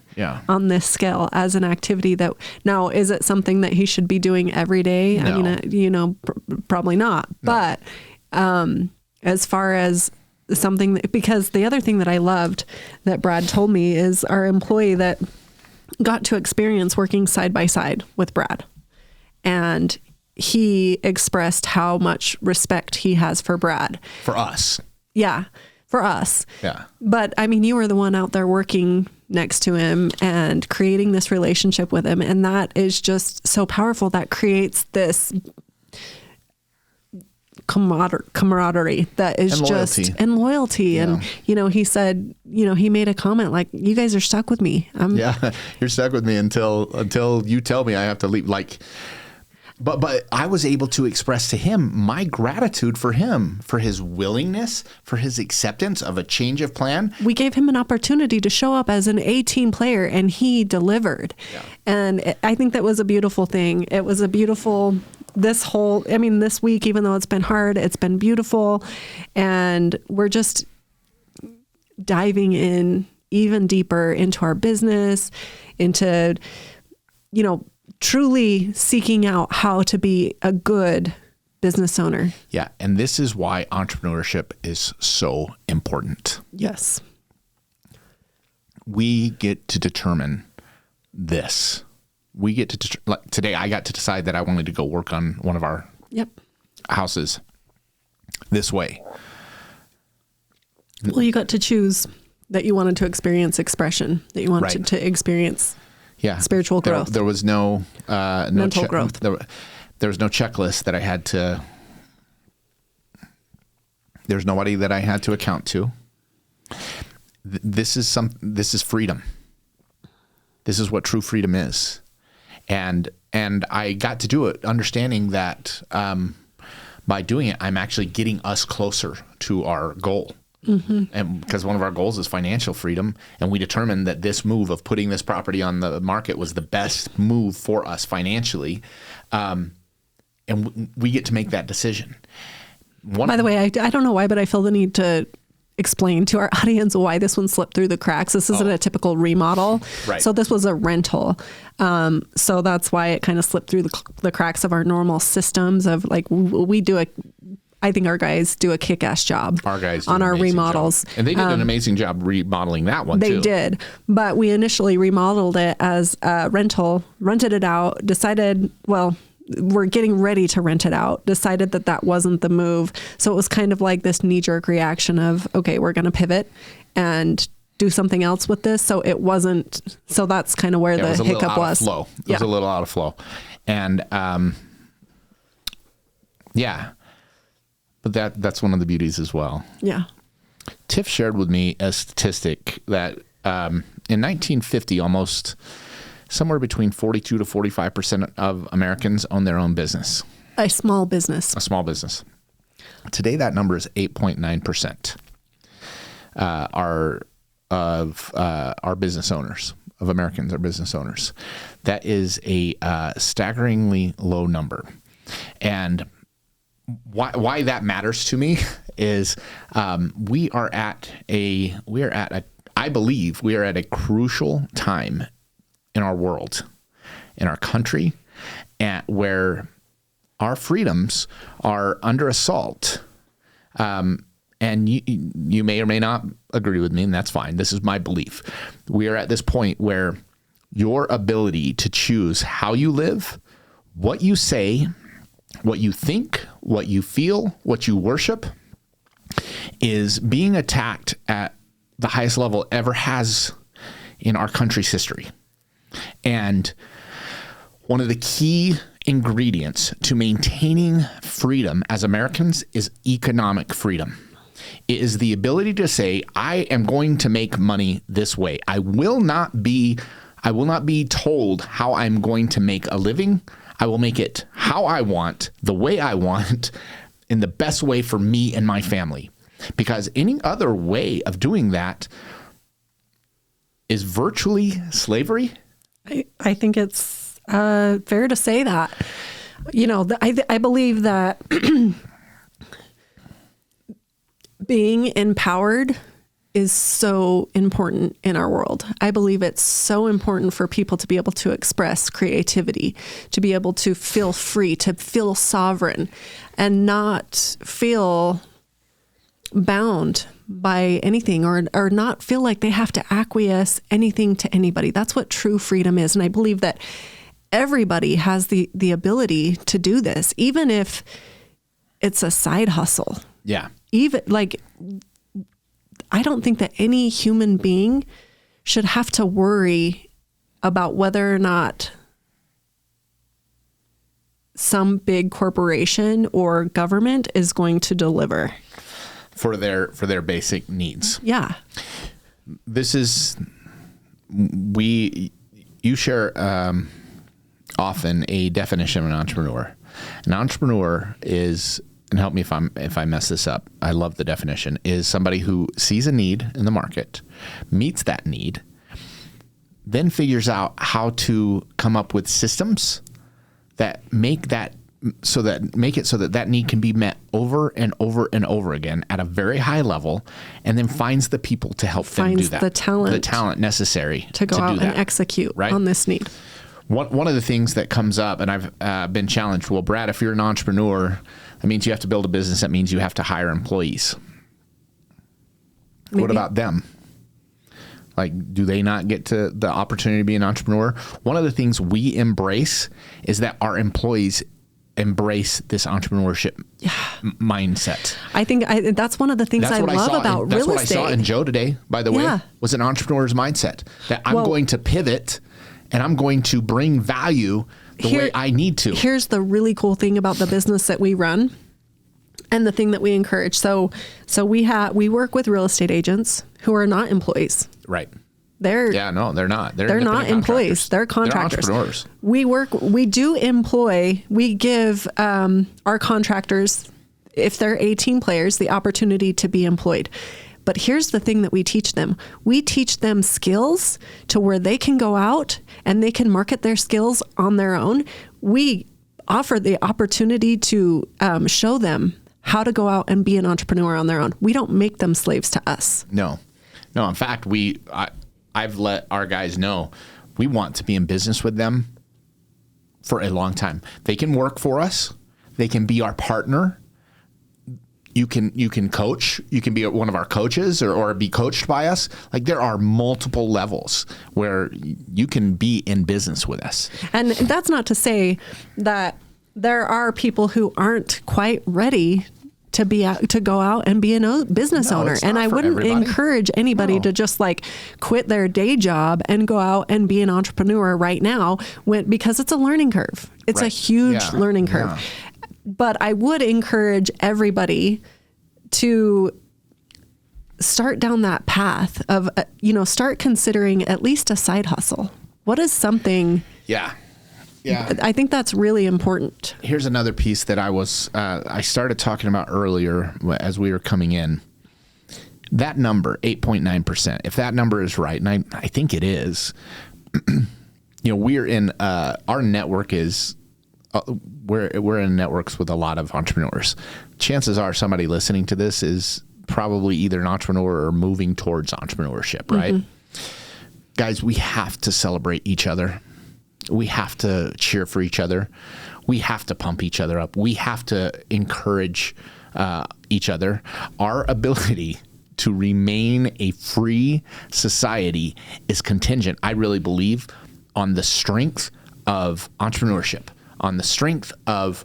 on this scale as an activity that now, is it something that he should be doing every day?
No.
I mean, probably not. No. But as far as something because the other thing that I loved that Brad told me is our employee that got to experience working side by side with Brad. And he expressed how much respect he has for Brad.
For us.
Yeah. For us.
Yeah.
But I mean, you were the one out there working next to him and creating this relationship with him. And that is just so powerful. That creates this camaraderie that is and loyalty. Yeah. And, he said, he made a comment like, you guys are stuck with me.
You're stuck with me until you tell me I have to leave. But I was able to express to him my gratitude for him, for his willingness, for his acceptance of a change of plan.
We gave him an opportunity to show up as an A-team player, and he delivered. Yeah. And I think that was a beautiful thing. It was a beautiful, this week, even though it's been hard, it's been beautiful. And we're just diving in even deeper into our business, into, truly seeking out how to be a good business owner.
Yeah. And this is why entrepreneurship is so important.
Yes.
We get to determine this. We get to, today I got to decide that I wanted to go work on one of our houses this way.
Well, you got to choose that you wanted to experience expression, that you wanted to experience spiritual growth.
There was no
mental growth.
There was no checklist that I had to. There's nobody that I had to account to. This is freedom. This is what true freedom is, and I got to do it, understanding that by doing it, I'm actually getting us closer to our goal. Mm-hmm. And because one of our goals is financial freedom, and we determined that this move of putting this property on the market was the best move for us financially, and we get to make that decision. By
the way, I don't know why, but I feel the need to explain to our audience why this one slipped through the cracks. This isn't a typical remodel. Right. So this was a rental. So that's why it kind of slipped through the cracks of our normal systems of I think our guys do a kick-ass job on our remodels.
Job. And they did an amazing job remodeling that one, too.
They did. But we initially remodeled it as a rental, rented it out, decided, we're getting ready to rent it out, decided that wasn't the move. So it was kind of like this knee-jerk reaction of, okay, we're going to pivot and do something else with this. So it wasn't, so that's kind of where the hiccup was.
It was a little out of flow. And but that's one of the beauties as well.
Yeah.
Tiff shared with me a statistic that in 1950, almost somewhere between 42 to 45% of Americans own their own business.
A small business.
A small business. Today, that number is 8.9%. Our business owners, of Americans are business owners. That is a staggeringly low number. And why that matters to me is I believe we are at a crucial time in our world, in our country, where our freedoms are under assault. And you may or may not agree with me, and that's fine. This is my belief. We are at this point where your ability to choose how you live, what you say, what you think, what you feel, what you worship, is being attacked at the highest level ever has in our country's history. And one of the key ingredients to maintaining freedom as Americans is economic freedom. It is the ability to say, I am going to make money this way. I will not be told how I'm going to make a living. I will make it how I want, the way I want, in the best way for me and my family. Because any other way of doing that is virtually slavery.
I think it's fair to say that. I believe that being empowered is so important in our world. I believe it's so important for people to be able to express creativity, to be able to feel free, to feel sovereign, and not feel bound by anything or not feel like they have to acquiesce anything to anybody. That's what true freedom is. And I believe that everybody has the ability to do this, even if it's a side hustle.
Yeah.
Even I don't think that any human being should have to worry about whether or not some big corporation or government is going to deliver
for their basic needs.
Yeah.
This is, you share often a definition of an entrepreneur. An entrepreneur is, and help me if I mess this up, I love the definition, is somebody who sees a need in the market, meets that need, then figures out how to come up with systems that make it so that need can be met over and over and over again at a very high level, and then finds the people to help them do that.
The talent
necessary
to go out and execute on this need.
One of the things that comes up, and I've been challenged, well, Brad, if you're an entrepreneur, that means you have to build a business. That means you have to hire employees. Maybe. What about them? Like, do they not get to the opportunity to be an entrepreneur? One of the things we embrace is that our employees embrace this entrepreneurship mindset.
I think that's one of the things I love about real estate.
That's what I saw in Joe today, by the way, was an entrepreneur's mindset. That I'm going to pivot and I'm going to bring value the way I need to.
Here's the really cool thing about the business that we run and the thing that we encourage. So we work with real estate agents who are not employees.
Right.
They're
not.
They're not employees. They're contractors.
They're entrepreneurs.
We give our contractors, if they're 18 players, the opportunity to be employed. But here's the thing that we teach them. We teach them skills to where they can go out and they can market their skills on their own. We offer the opportunity to show them how to go out and be an entrepreneur on their own. We don't make them slaves to us.
No. In fact, I've let our guys know we want to be in business with them for a long time. They can work for us. They can be our partner. You can coach. You can be one of our coaches or be coached by us. Like, there are multiple levels where you can be in business with us. And
that's not to say that there are people who aren't quite ready to go out and be a business owner. And I wouldn't encourage anybody to just quit their day job and go out and be an entrepreneur right now because it's a learning curve. It's a huge learning curve. Yeah. But I would encourage everybody to start down that path of, start considering at least a side hustle. What is something?
Yeah.
I think that's really important.
Here's another piece that I started talking about earlier as we were coming in. That number, 8.9%, if that number is right, and I think it is, we're in, our network is, we're in networks with a lot of entrepreneurs. Chances are somebody listening to this is probably either an entrepreneur or moving towards entrepreneurship, right? Mm-hmm. Guys, we have to celebrate each other. We have to cheer for each other. We have to pump each other up. We have to encourage each other. Our ability to remain a free society is contingent, I really believe, on the strength of entrepreneurship, on the strength of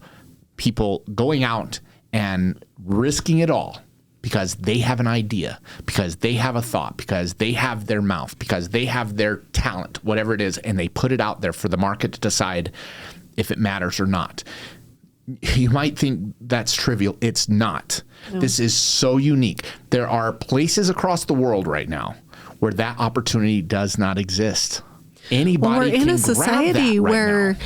people going out and risking it all because they have an idea, because they have a thought, because they have their mouth, because they have their talent, whatever it is, and they put it out there for the market to decide if it matters or not. You might think that's trivial. It's not. No. This is so unique. There are places across the world right now where that opportunity does not exist. Anybody
we're in a society where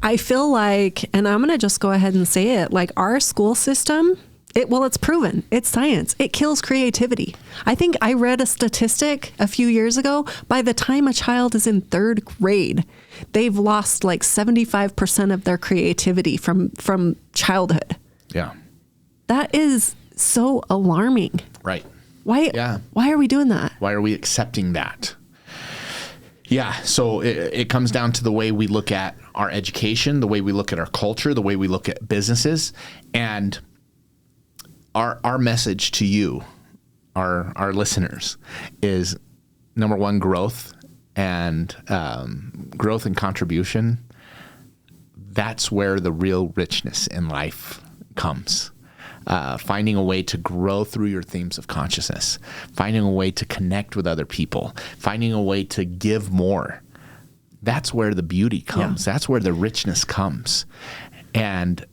I feel like, and I'm going to just go ahead and say it, like our school system, it's proven. It's science. It kills creativity. I think I read a statistic a few years ago. By the time a child is in 3rd grade, they've lost like 75% of their creativity from childhood.
Yeah.
That is so alarming.
Right.
Why are we doing that?
Why are we accepting that? Yeah. So it comes down to the way we look at our education, the way we look at our culture, the way we look at businesses, and our message to you, our listeners, is number one, growth and contribution. That's where the real richness in life comes. Finding a way to grow through your themes of consciousness, finding a way to connect with other people, finding a way to give more. That's where the beauty comes. Yeah. That's where the richness comes. And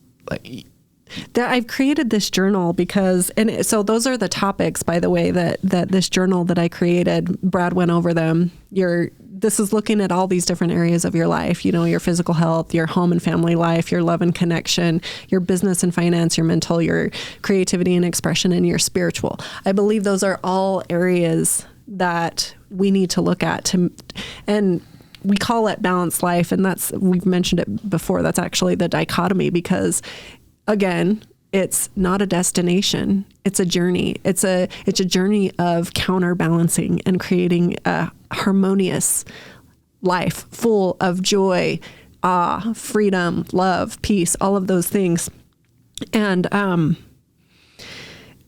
I've created this journal because, and so those are the topics, by the way, that this journal that I created, Brad went over them. This is looking at all these different areas of your life, your physical health, your home and family life, your love and connection, your business and finance, your mental, your creativity and expression, and your spiritual. I believe those are all areas that we need to look at and we call it balanced life. And we've mentioned it before. That's actually the dichotomy because, again, it's not a destination. It's a journey. It's a journey of counterbalancing and creating a harmonious life full of joy, awe, freedom, love, peace, all of those things. And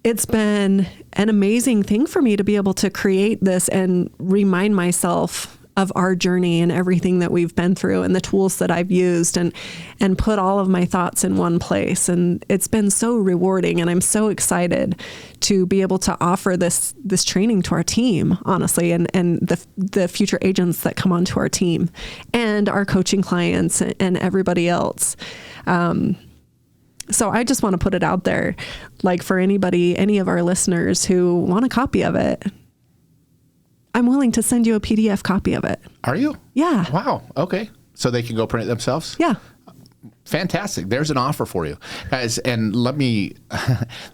it's been an amazing thing for me to be able to create this and remind myself of our journey and everything that we've been through and the tools that I've used and put all of my thoughts in one place. And it's been so rewarding. And I'm so excited to be able to offer this training to our team, honestly, and the future agents that come onto our team and our coaching clients and everybody else. So I just want to put it out there, like for anybody, any of our listeners who want a copy of it, I'm willing to send you a PDF copy of it.
Are you?
Yeah.
Wow. Okay. So they can go print it themselves?
Yeah.
Fantastic. There's an offer for you guys. And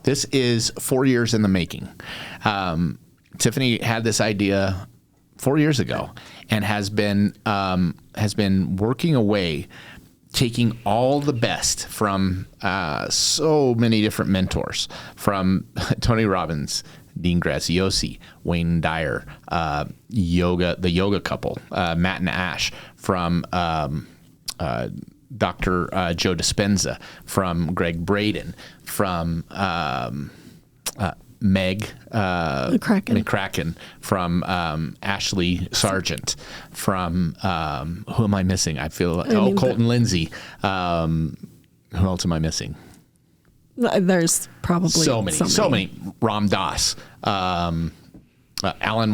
this is 4 years in the making. Tiffany had this idea 4 years ago and has been working away, taking all the best from so many different mentors, from Tony Robbins, Dean Graziosi, Wayne Dyer, the yoga couple, Matt and Ash, from Dr. Joe Dispenza, from Greg Braden, from Meg McCracken, from Ashley Sargent, from who am I missing? I feel like, Colton Lindsay. Who else am I missing?
There's probably
so many. Ram Dass, Alan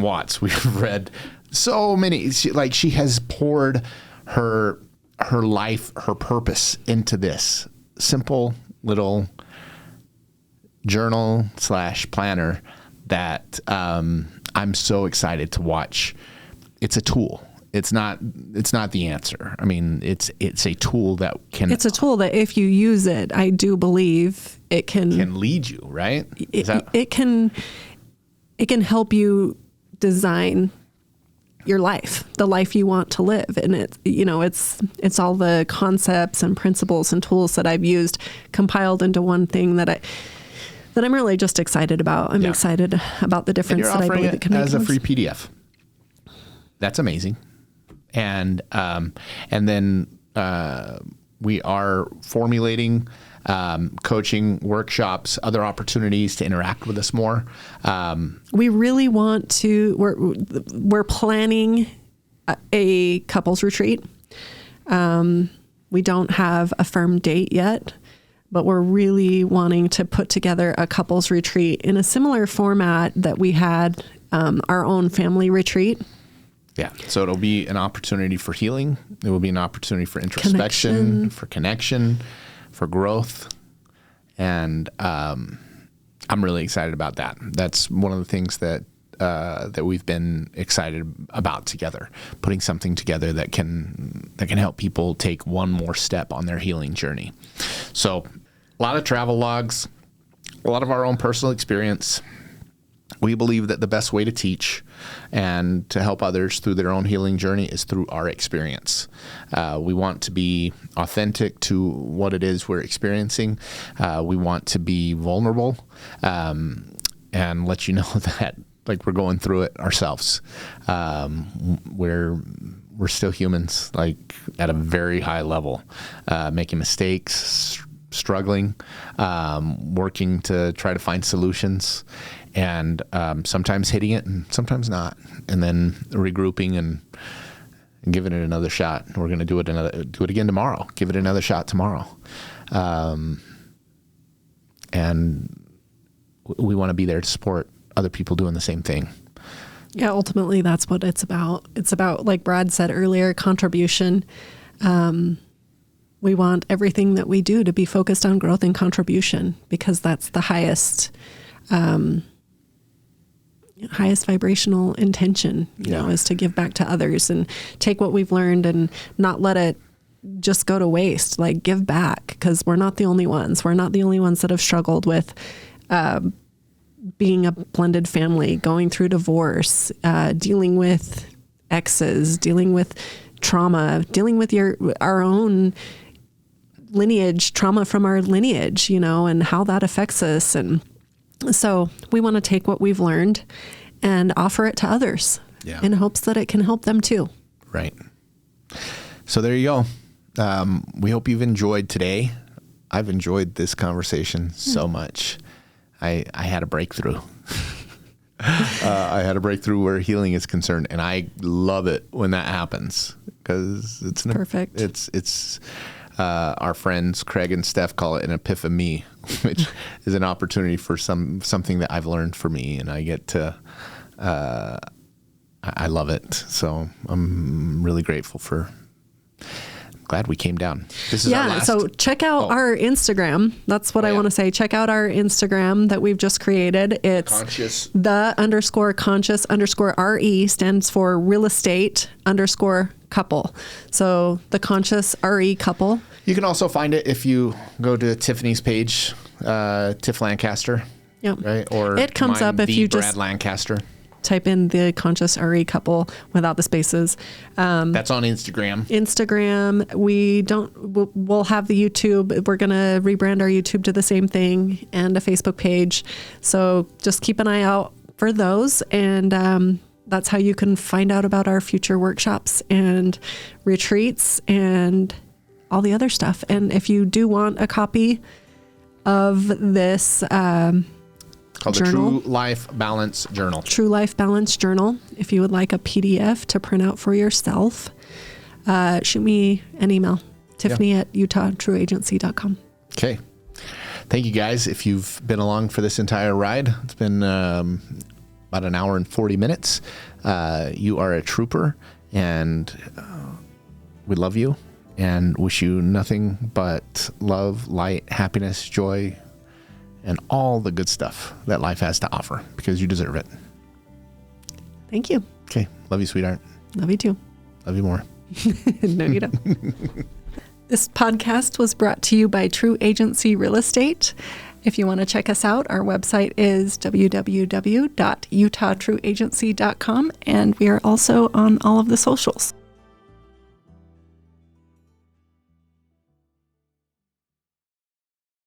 Watts. We've read so many. She has poured her life, her purpose into this simple little journal / planner that I'm so excited to watch. It's a tool. It's not the answer. I mean, it's a tool that can.
It's a tool that if you use it, I do believe it can
lead you, right?
It can help you design your life, the life you want to live. And it's all the concepts and principles and tools that I've used compiled into one thing that I'm really just excited about. I'm excited about the difference that I believe it can make.
As a free PDF. That's amazing. And then we are formulating coaching workshops, other opportunities to interact with us more.
We really want to. We're planning a couples retreat. We don't have a firm date yet, but we're really wanting to put together a couples retreat in a similar format that we had our own family retreat.
Yeah. So it'll be an opportunity for healing. It will be an opportunity for introspection, for connection, for growth. And I'm really excited about that. That's one of the things that we've been excited about together, putting something together that can help people take one more step on their healing journey. So a lot of travel logs, a lot of our own personal experience. We believe that the best way to teach and to help others through their own healing journey is through our experience. We want to be authentic to what it is we're experiencing. We want to be vulnerable and let you know that like we're going through it ourselves. We're still humans, like at a very high level, making mistakes, struggling, working to try to find solutions. And sometimes hitting it and sometimes not, and then regrouping and giving it another shot. We're going to do it again tomorrow. Give it another shot tomorrow, and we want to be there to support other people doing the same thing.
Yeah, ultimately, that's what it's about. It's about, like Brad said earlier, contribution. We want everything that we do to be focused on growth and contribution because that's the highest vibrational intention, you know, is to give back to others and take what we've learned and not let it just go to waste, like give back, because we're not the only ones. We're not the only ones that have struggled with being a blended family, going through divorce, dealing with exes, dealing with trauma, dealing with our own lineage, trauma from our lineage, you know, and how that affects us. And so we want to take what we've learned and offer it to others in hopes that it can help them too.
Right. So there you go. We hope you've enjoyed today. I've enjoyed this conversation so much. I had a breakthrough. I had a breakthrough where healing is concerned, and I love it when that happens because it's
perfect.
It's our friends Craig and Steph call it an epiphany, which is an opportunity for something that I've learned for me, and I get to. I love it. So I'm really grateful for. Glad we came down. This is our last.
So check out our Instagram. That's what I want to say. Check out our Instagram that we've just created. It's _conscious_RE stands for real estate _couple. So the conscious RE couple.
You can also find it if you go to Tiffany's page, Tiff Lancaster.
Yep.
Right. Or
it comes up if you
Brad
just
Lancaster.
Type in the conscious RE couple without the spaces.
That's on Instagram.
We'll have the YouTube. We're going to rebrand our YouTube to the same thing and a Facebook page. So just keep an eye out for those. And that's how you can find out about our future workshops and retreats and all the other stuff. And if you do want a copy of this,
called
journal.
The True Life Balance Journal.
True Life Balance Journal. If you would like a PDF to print out for yourself, shoot me an email, Tiffany@utahtrueagency.com.
Okay. Thank you guys. If you've been along for this entire ride, it's been about an hour and 40 minutes. You are a trooper, and we love you and wish you nothing but love, light, happiness, joy, and all the good stuff that life has to offer, because you deserve it.
Thank you.
Okay. Love you, sweetheart.
Love you too.
Love you more.
No, you don't. This podcast was brought to you by True Agency Real Estate. If you want to check us out, our website is www.utahtrueagency.com, and we are also on all of the socials.